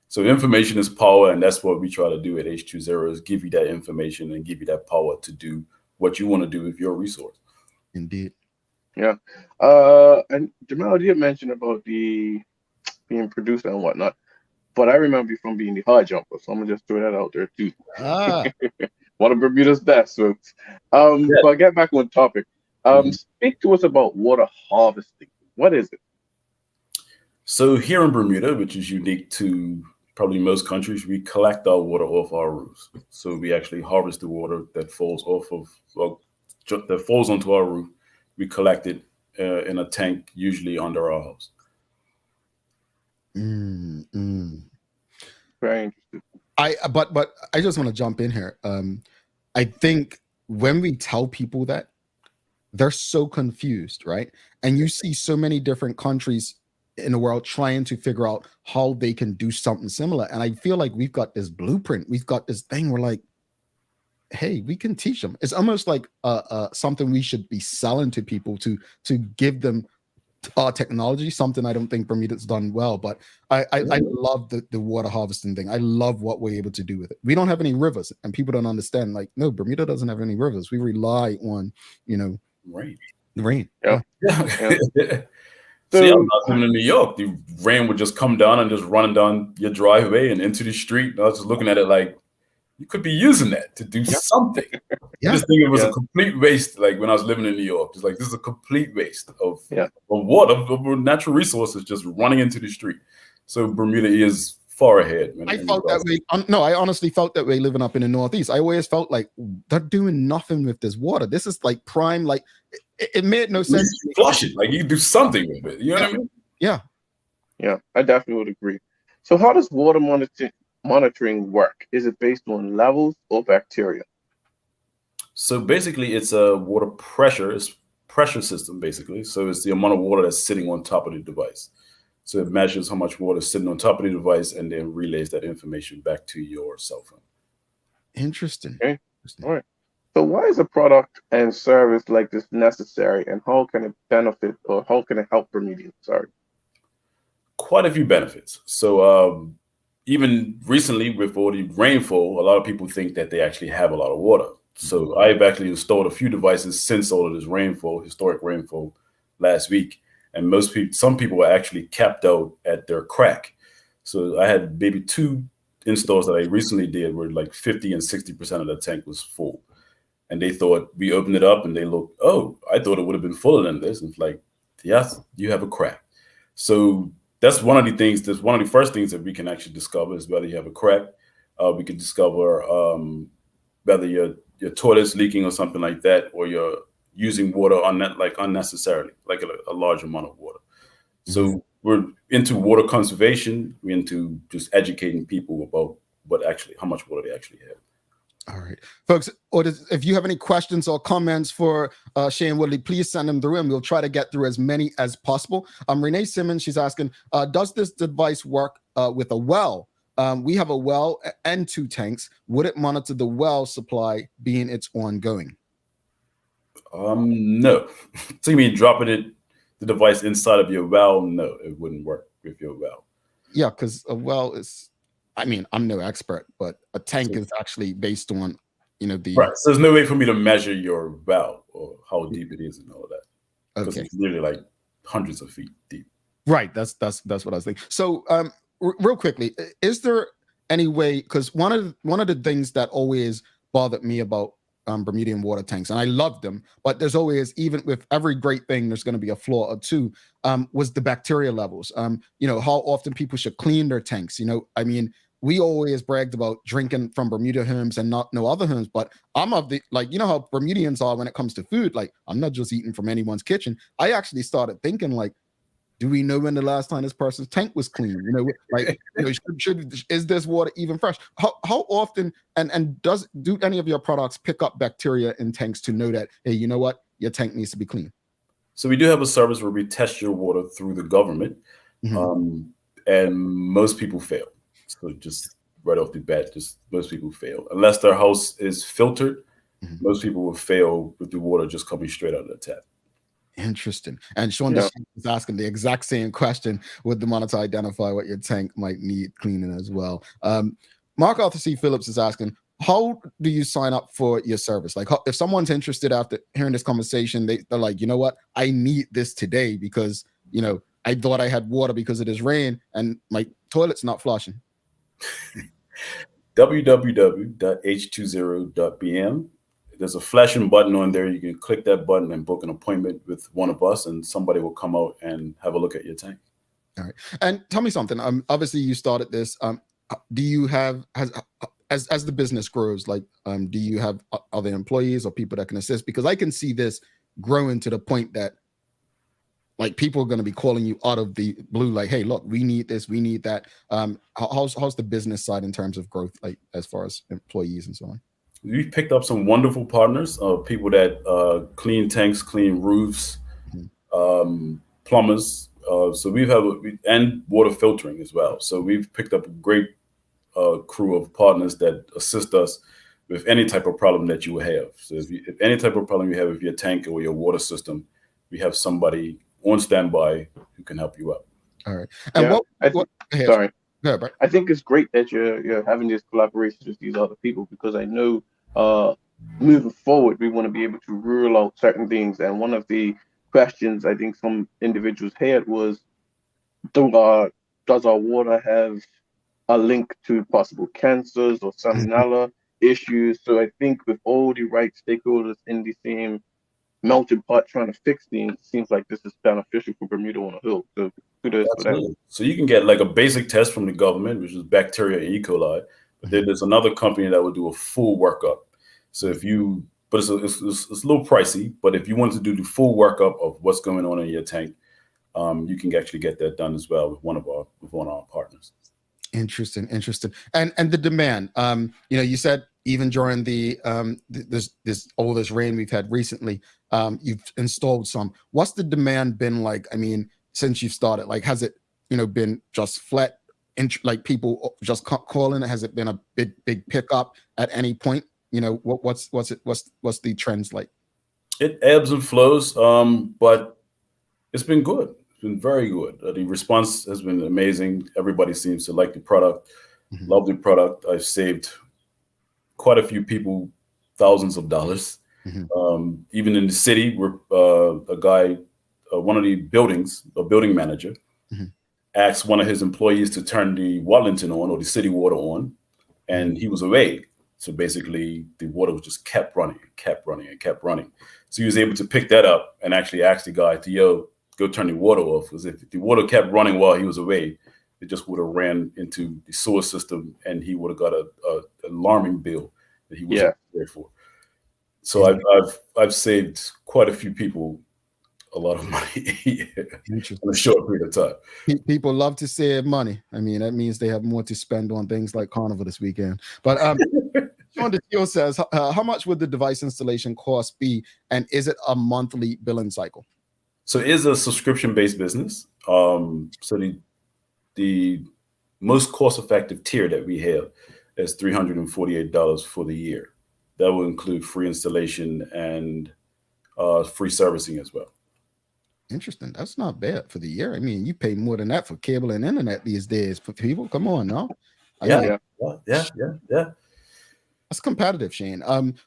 So information is power, and that's what we try to do at H2Zero, is give you that information and give you that power to do what you want to do with your resource. Indeed. Yeah. And Jamal did mention about the being produced and whatnot, but I remember you from being the high jumper, so I'm gonna just throw that out there too. One of Bermuda's best, folks. But get back on topic. Speak to us about water harvesting. What is it? So here in Bermuda, which is unique to probably most countries, we collect our water off our roofs. So we actually harvest the water that falls off of, that falls onto our roof. We collect it in a tank, usually under our house. Mm, mm. Very interesting. But I just want to jump in here. I think when we tell people that, they're so confused, right? And you see so many different countries in the world trying to figure out how they can do something similar. And I feel like we've got this blueprint. We've got this thing. We're like, hey, we can teach them. It's almost like something we should be selling to people to give them technology, something I don't think Bermuda's done well. But I love the water harvesting thing. I love what we're able to do with it. We don't have any rivers, and people don't understand. Like, no, Bermuda doesn't have any rivers. We rely on, rain. Yeah. So yeah, when I was living in New York, the rain would just come down and just running down your driveway and into the street. And I was just looking at it like, you could be using that to do something. I just think it was a complete waste. Like when I was living in New York, just like, this is a complete waste of water, of natural resources just running into the street. So Bermuda is far ahead. I felt that way. No, I honestly felt that way living up in the Northeast. I always felt like they're doing nothing with this water. This is like prime, like it made no sense. Flush it, like you can do something with it. You know what I mean? Yeah. Yeah, I definitely would agree. So how does water monitoring work? Is it based on levels or bacteria? So basically it's a water pressure, it's pressure system basically. So it's the amount of water that's sitting on top of the device. So it measures how much water is sitting on top of the device and then relays that information back to your cell phone. Interesting. Okay. All right. So why is a product and service like this necessary, and how can it benefit, or how can it help Bermudians? Sorry. Quite a few benefits. So even recently with all the rainfall, a lot of people think that they actually have a lot of water. So I've actually installed a few devices since all of this rainfall, historic rainfall last week. And some people were actually capped out at their crack. So I had maybe 2 installs that I recently did where like 50 and 60% of the tank was full. And they thought, we opened it up and they looked, oh, I thought it would have been fuller than this. And it's like, yes, you have a crack. So that's one of the things, that's one of the first things that we can actually discover is whether you have a crack. We can discover whether your toilet's leaking or something like that, or you're using water unnecessarily, like a large amount of water. So we're into water conservation. We're into just educating people about how much water they actually have. All right, folks, if you have any questions or comments for Shane Woodley, please send them through and we'll try to get through as many as possible. Renee Simmons, she's asking, does this device work with a well? We have a well and 2 tanks. Would it monitor the well supply being it's ongoing? No. So you mean dropping the device inside of your well? No, it wouldn't work with your well. Yeah, because a well is, I mean, I'm no expert, but a tank is actually based on, the right. So there's no way for me to measure your well or how deep it is and all of that. Because it's literally like hundreds of feet deep. Right. That's what I was thinking. So real quickly, is there any way, because one of the things that always bothered me about Bermudian water tanks, and I love them, but there's always, even with every great thing, there's going to be a flaw or two, was the bacteria levels. How often people should clean their tanks. I mean, we always bragged about drinking from Bermuda homes and not no other homes, but I'm of the, like, how Bermudians are when it comes to food. Like, I'm not just eating from anyone's kitchen. I actually started thinking, like, do we know when the last time this person's tank was clean? Is this water even fresh? How often and do any of your products pick up bacteria in tanks to know that, hey, you know what, your tank needs to be clean? So we do have a service where we test your water through the government, and most people fail. So just right off the bat, most people fail unless their house is filtered. Most people will fail with the water just coming straight out of the tap. Interesting. And Sean is asking the exact same question: would the monitor identify what your tank might need cleaning as well? Mark Arthur C. Phillips is asking, how do you sign up for your service? Like, if someone's interested after hearing this conversation, they're like, you know what, I need this today because I thought I had water because of this rain and my toilet's not flushing. www.h20.bm. There's a flashing button on there. You can click that button and book an appointment with one of us, and somebody will come out and have a look at your tank. All right. And tell me something. Obviously you started this. Do you have as the business grows, like do you have other employees or people that can assist? Because I can see this growing to the point that like people are going to be calling you out of the blue, like, hey, look, we need this, we need that. How's the business side in terms of growth, like as far as employees and so on? We've picked up some wonderful partners, people that clean tanks, clean roofs, plumbers. So and water filtering as well. So we've picked up a great crew of partners that assist us with any type of problem that you have. So if any type of problem you have with your tank or your water system, we have somebody on standby who can help you out. All right. And sorry. Yeah, I think it's great that you're having this collaboration with these other people, because I know moving forward we want to be able to rule out certain things. And one of the questions I think some individuals had was, does our water have a link to possible cancers or salmonella issues? So I think with all the right stakeholders in the same melting pot trying to fix things, it seems like this is beneficial for Bermuda on a whole. So kudos for that. So you can get like a basic test from the government, which is bacteria and E. coli, but then there's another company that will do a full workup. So it's a little pricey, but if you want to do the full workup of what's going on in your tank, you can actually get that done as well with one of our partners. Interesting. And the demand, you said even during the all this rain we've had recently, you've installed some. What's the demand been like? I mean, since you've started, like, has it, been just flat, like people just calling? Has it been a big pickup at any point? What's the trends like? It ebbs and flows, but it's been good. It's been very good. The response has been amazing. Everybody seems to like the product, love the product. I've saved quite a few people thousands of dollars. Even in the city, where a guy, one of the buildings, a building manager, asked one of his employees to turn the Wellington on, or the city water on, and he was away. So basically, the water just kept running. So he was able to pick that up and actually ask the guy to, go turn the water off. Because if the water kept running while he was away, it just would have ran into the sewer system, and he would have got a alarming bill that he wasn't prepared for. So I've saved quite a few people a lot of money in a short period of time. People love to save money. I mean, that means they have more to spend on things like Carnival this weekend. But Sean DeTeo says, how much would the device installation cost be, and is it a monthly billing cycle? So it is a subscription-based business. So the most cost-effective tier that we have is $348 for the year. That will include free installation and free servicing as well. Interesting. That's not bad for the year. I mean, you pay more than that for cable and internet these days. For people, come on, no? Yeah. That's competitive, Shane.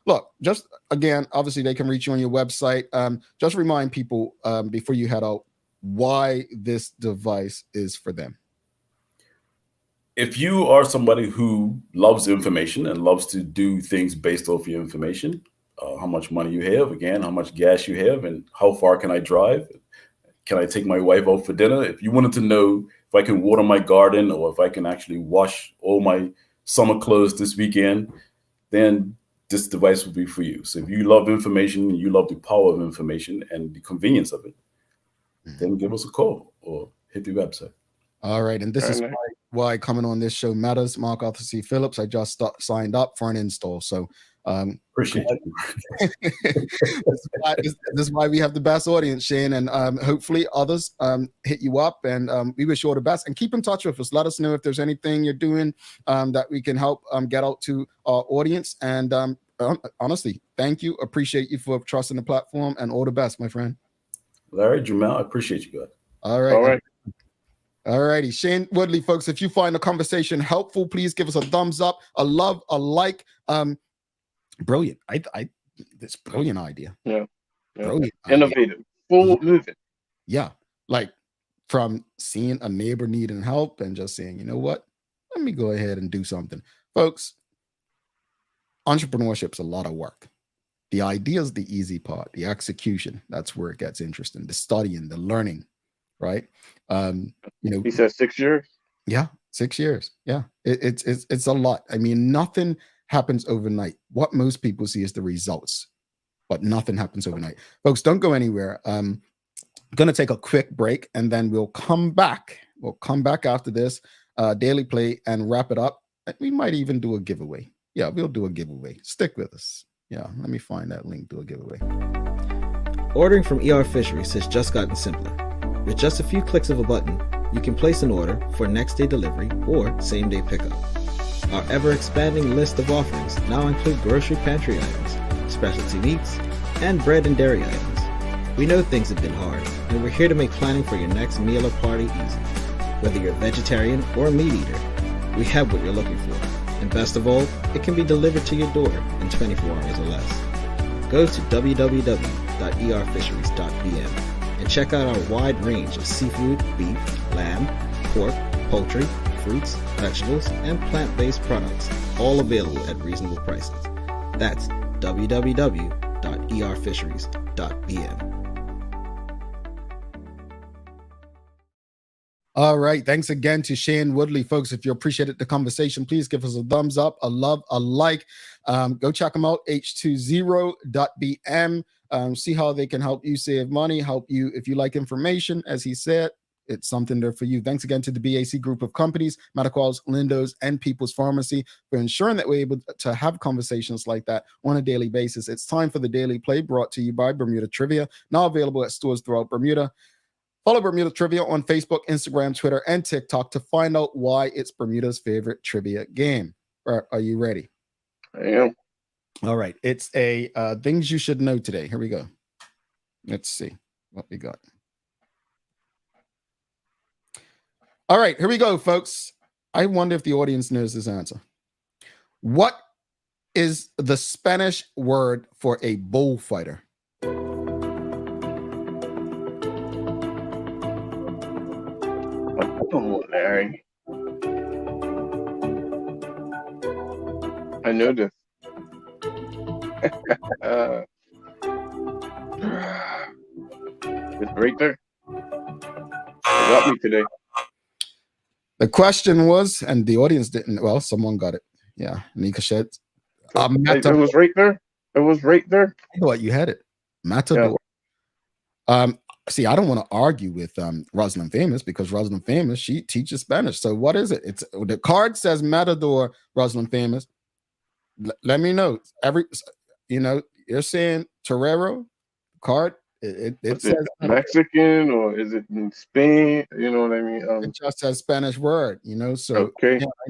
Look, just again, obviously they can reach you on your website. Just remind people before you head out why this device is for them. If you are somebody who loves information and loves to do things based off your information, how much money you have, again, how much gas you have, and how far can I drive? Can I take my wife out for dinner? If you wanted to know if I can water my garden or if I can actually wash all my summer clothes this weekend, then this device will be for you. So if you love information, you love the power of information and the convenience of it, then give us a call or hit the website. All right. And this is why coming on this show matters. Mark Arthur C. Phillips, I just signed up for an install. So appreciate you. This is why we have the best audience, Shane, and hopefully others hit you up, and we wish you all the best. And keep in touch with us. Let us know if there's anything you're doing that we can help get out to our audience. And honestly, thank you. Appreciate you for trusting the platform, and all the best, my friend. Larry, Jamel, I appreciate you guys. All right. All righty. Shane Woodley, folks, if you find the conversation helpful, please give us a thumbs up, a love, a like. Brilliant. This brilliant idea. Yeah. Brilliant. Innovative. Full moving. Yeah. Like from seeing a neighbor needing help and just saying, you know what? Let me go ahead and do something. Folks, entrepreneurship's a lot of work. The idea is the easy part. The execution, that's where it gets interesting. The studying, the learning, right? He said 6 years. Yeah, 6 years. Yeah, it's a lot. I mean, nothing happens overnight. What most people see is the results, but nothing happens overnight. Folks, don't go anywhere. I'm going to take a quick break, and then we'll come back. We'll come back after this daily play and wrap it up. We might even do a giveaway. Yeah, we'll do a giveaway. Stick with us. Yeah, let me find that link to a giveaway. Ordering from ER Fisheries has just gotten simpler. With just a few clicks of a button, you can place an order for next-day delivery or same-day pickup. Our ever-expanding list of offerings now include grocery pantry items, specialty meats, and bread and dairy items. We know things have been hard, and we're here to make planning for your next meal or party easy. Whether you're a vegetarian or a meat eater, we have what you're looking for. And best of all, it can be delivered to your door in 24 hours or less. Go to www.erfisheries.bm and check out our wide range of seafood, beef, lamb, pork, poultry, fruits, vegetables, and plant-based products, all available at reasonable prices. That's www.erfisheries.bm. All right. Thanks again to Shane Woodley. Folks, if you appreciated the conversation, please give us a thumbs up, a love, a like. Go check them out, h2zero.bm. See how they can help you save money, help you if you like information. As he said, it's something there for you. Thanks again to the BAC group of companies, Metaquals, Lindos, and People's Pharmacy for ensuring that we're able to have conversations like that on a daily basis. It's time for the Daily Play, brought to you by Bermuda Trivia, now available at stores throughout Bermuda. Follow Bermuda Trivia on Facebook, Instagram, Twitter, and TikTok to find out why it's Bermuda's favorite trivia game. Are you ready? I am. All right. It's a things you should know today. Here we go. Let's see what we got. All right. Here we go, folks. I wonder if the audience knows this answer. What is the Spanish word for a bullfighter? Come on, Larry. I know this. It's right there. You got me today. The question was, and the audience didn't. Well, someone got it. Yeah, Nika Shed. It was right there. It was right there. You know what? You had it. Matador. Yeah. See, I don't want to argue with Rosalind Famous because Rosalind Famous, she teaches Spanish. So what is it? It's the card says Matador, Rosalind Famous. Let me know. You're saying Torero card. It says Mexican or is it in Spain? You know what I mean? It just says Spanish word. So okay. Yeah, I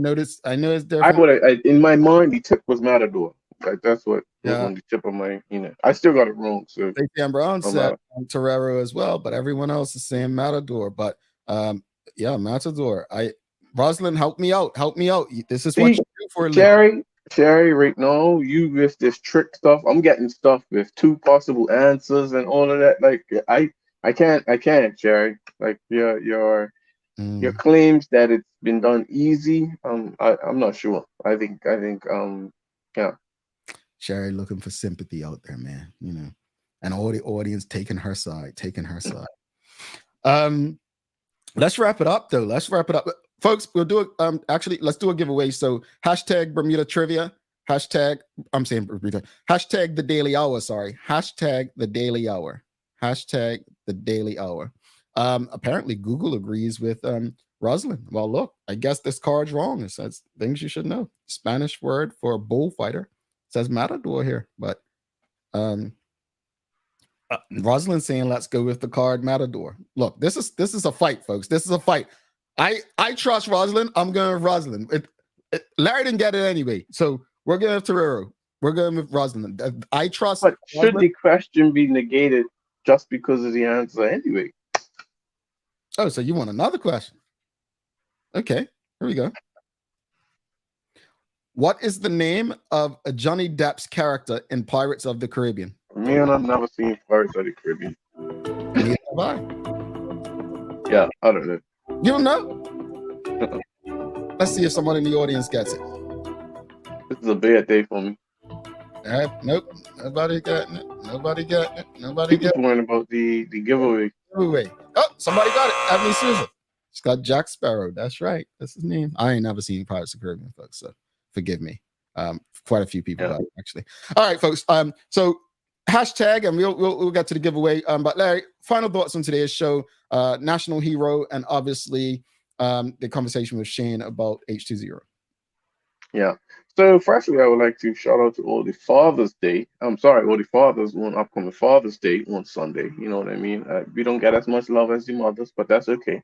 know it's different. In my mind, the tip was Matador. Like that's what was on the tip of my, I still got it wrong. So Dan Brown said Torero as well, but everyone else is saying Matador. But Matador. Rosalind, help me out. This is what you do for a living. Sherry, right now, you with this trick stuff. I'm getting stuff with 2 possible answers and all of that. Like I can't, Sherry. Like your claims that it's been done easy. I'm not sure. I think yeah. Sherry looking for sympathy out there, man. And all the audience taking her side. Let's wrap it up, though. Folks, we'll do it. Let's do a giveaway. So hashtag Bermuda Trivia. Hashtag the Daily Hour. Sorry. Hashtag the Daily Hour. Hashtag the Daily Hour. Apparently Google agrees with Rosalind. Well, look, I guess this card's wrong. It says things you should know. Spanish word for a bullfighter. It says Matador here, but Rosalind saying let's go with the card Matador. Look, this is a fight, folks. This is a fight. I trust Rosalind. I'm going with Rosalind. Larry didn't get it anyway, so we're going with Torero. We're going with Rosalind. I trust. But should the question be negated just because of the answer anyway? Oh, so you want another question? Okay, here we go. What is the name of Johnny Depp's character in Pirates of the Caribbean? Man, I've never seen Pirates of the Caribbean. Neither have I. Yeah, I don't know. You don't know? Let's see if someone in the audience gets it. This is a bad day for me. Nope, nobody getting it. Nobody getting it. Nobody People getting worrying about the giveaway. Giveaway. Oh, somebody got it. Abney Souza. It's got Jack Sparrow. That's right. That's his name. I ain't never seen Pirates of the Caribbean, folks. So forgive me. Quite a few people got it, actually. All right, folks. So hashtag, and we'll get to the giveaway. But Larry, final thoughts on today's show. National hero, and obviously the conversation with Shane about H2Zero. Yeah. So firstly, I would like to shout out to all the Father's Day. I'm sorry, all the fathers on upcoming Father's Day on Sunday. You know what I mean? We don't get as much love as the mothers, but that's okay.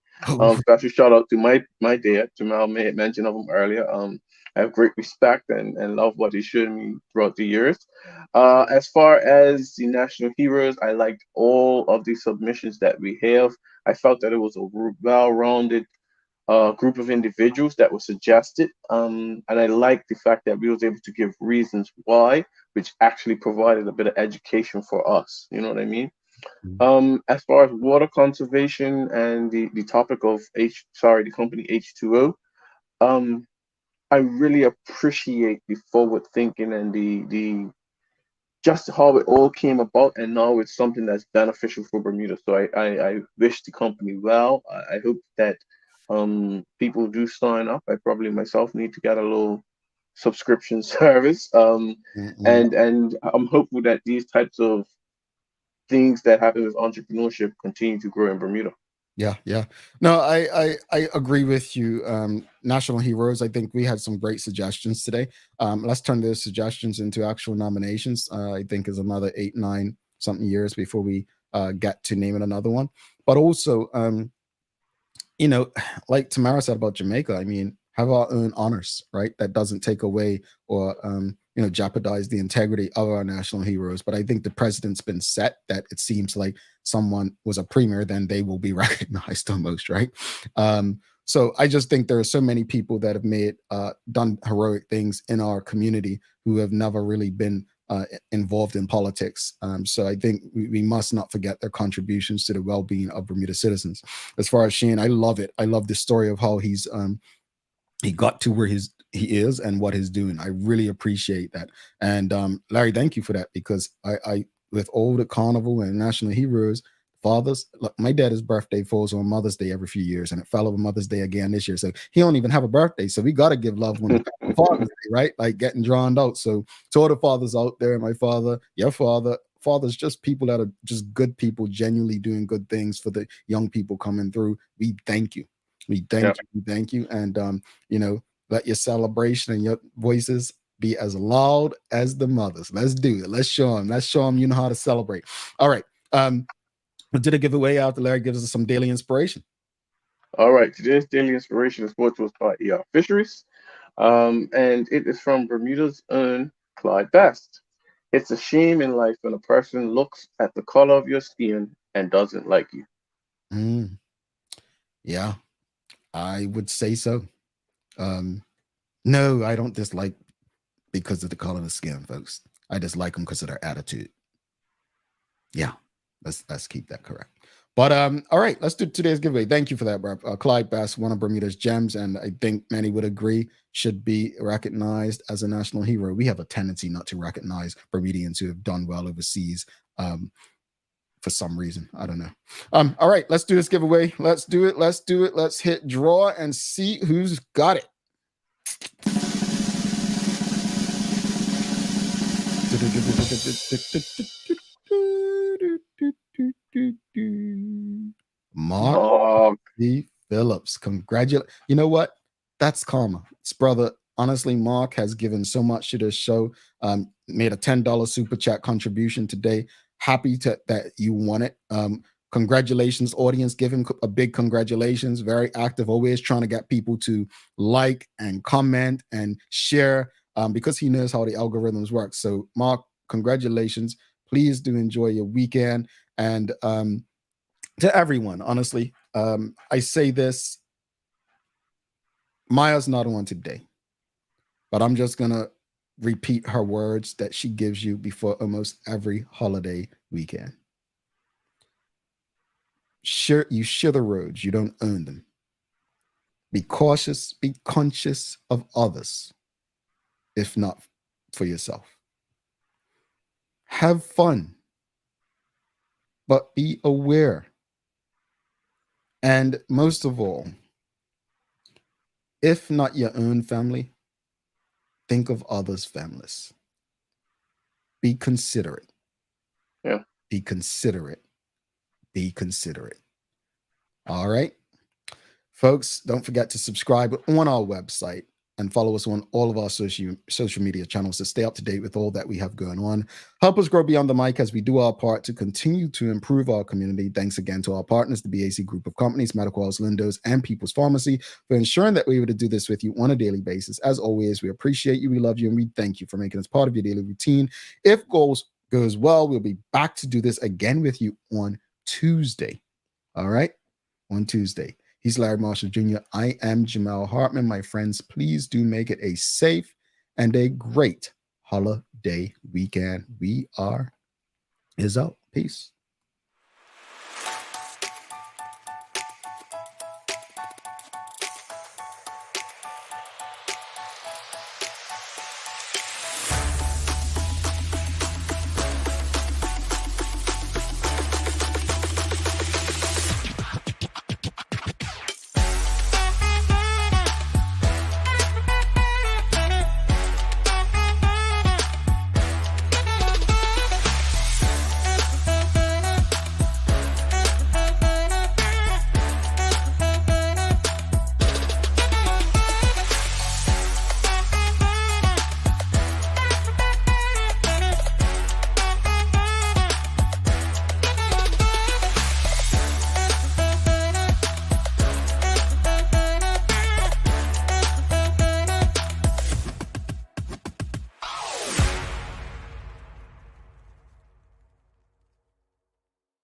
Special shout out to my dad. Jamal made mention of him earlier. I have great respect and love what he showed me throughout the years. As far as the national heroes, I liked all of the submissions that we have. I felt that it was a well-rounded group of individuals that were suggested. And I like the fact that we was able to give reasons why, which actually provided a bit of education for us. You know what I mean? As far as water conservation and the topic of the company H2O, I really appreciate the forward thinking and the just how it all came about, and now it's something that's beneficial for Bermuda. So I wish the company well. I hope that people do sign up. I probably myself need to get a little subscription service. And I'm hopeful that these types of things that happen with entrepreneurship continue to grow in Bermuda. Yeah. No, I agree with you. National heroes. I think we had some great suggestions today. Let's turn those suggestions into actual nominations. I think is another 8, 9 something years before we get to naming another one. But also, like Tamara said about Jamaica, I mean, have our own honors, right? That doesn't take away or jeopardize the integrity of our national heroes. But I think the precedent's been set that it seems like someone was a premier, then they will be recognized almost, right? So I just think there are so many people that have done heroic things in our community who have never really been involved in politics. So I think we must not forget their contributions to the well-being of Bermuda citizens. As far as Shane, I love it. I love the story of how he got to where he is and what he's doing. I really appreciate that. And Larry, thank you for that, because I with all the carnival and national heroes, fathers, look, my dad's birthday falls on Mother's Day every few years, and it fell over Mother's Day again this year. So he don't even have a birthday. So we got to give love when Father's Day, right? Like getting drawn out. So to all the fathers out there, my father, your father, fathers, just people that are just good people, genuinely doing good things for the young people coming through. We thank you. We thank you. And let your celebration and your voices be as loud as the mothers. Let's do it. Let's show them you know how to celebrate. All right. We did a giveaway after Larry gives us some daily inspiration. All right, today's daily inspiration is brought to us by ER Fisheries, and it is from Bermuda's own Clyde Best. It's a shame in life when a person looks at the color of your skin and doesn't like you. Yeah, I would say so. No, I don't dislike because of the color of the skin, folks. I dislike them because of their attitude. Yeah, let's keep that correct. But all right, let's do today's giveaway. Thank you for that, bro. Clyde Bass, one of Bermuda's gems, and I think many would agree should be recognized as a national hero. We have a tendency not to recognize Bermudians who have done well overseas for some reason. I don't know. All right, let's do this giveaway. Let's do it. Let's hit draw and see who's got it. Mark B. Phillips. Congratulations. You know what? That's karma. This brother, honestly, Mark has given so much to this show. Made a $10 super chat contribution today. Happy that you won it. Congratulations, audience. Give him a big congratulations. Very active, always trying to get people to like and comment and share because he knows how the algorithms work. So, Mark, congratulations. Please do enjoy your weekend. And to everyone, honestly, I say this, Maya's not on today, but I'm just going to repeat her words that she gives you before almost every holiday weekend. You share the roads, you don't own them. Be cautious, be conscious of others. if not for yourself. Have fun, but be aware. And most of all, if not your own family, think of others' families. Be considerate. Yeah. Be considerate. Be considerate. All right. Folks, don't forget to subscribe on our website and follow us on all of our social media channels to stay up to date with all that we have going on. Help us grow beyond the mic as we do our part to continue to improve our community. Thanks again to our partners, the BAC Group of Companies, Medical House Lindos, and People's Pharmacy, for ensuring that we're able to do this with you on a daily basis. As always, we appreciate you, we love you, and we thank you for making us part of your daily routine. If goes well, we'll be back to do this again with you on Tuesday. All right? On Tuesday. He's Larry Marshall Jr. I am Jamal Hartman. My friends, please do make it a safe and a great holiday weekend. We is out. Peace.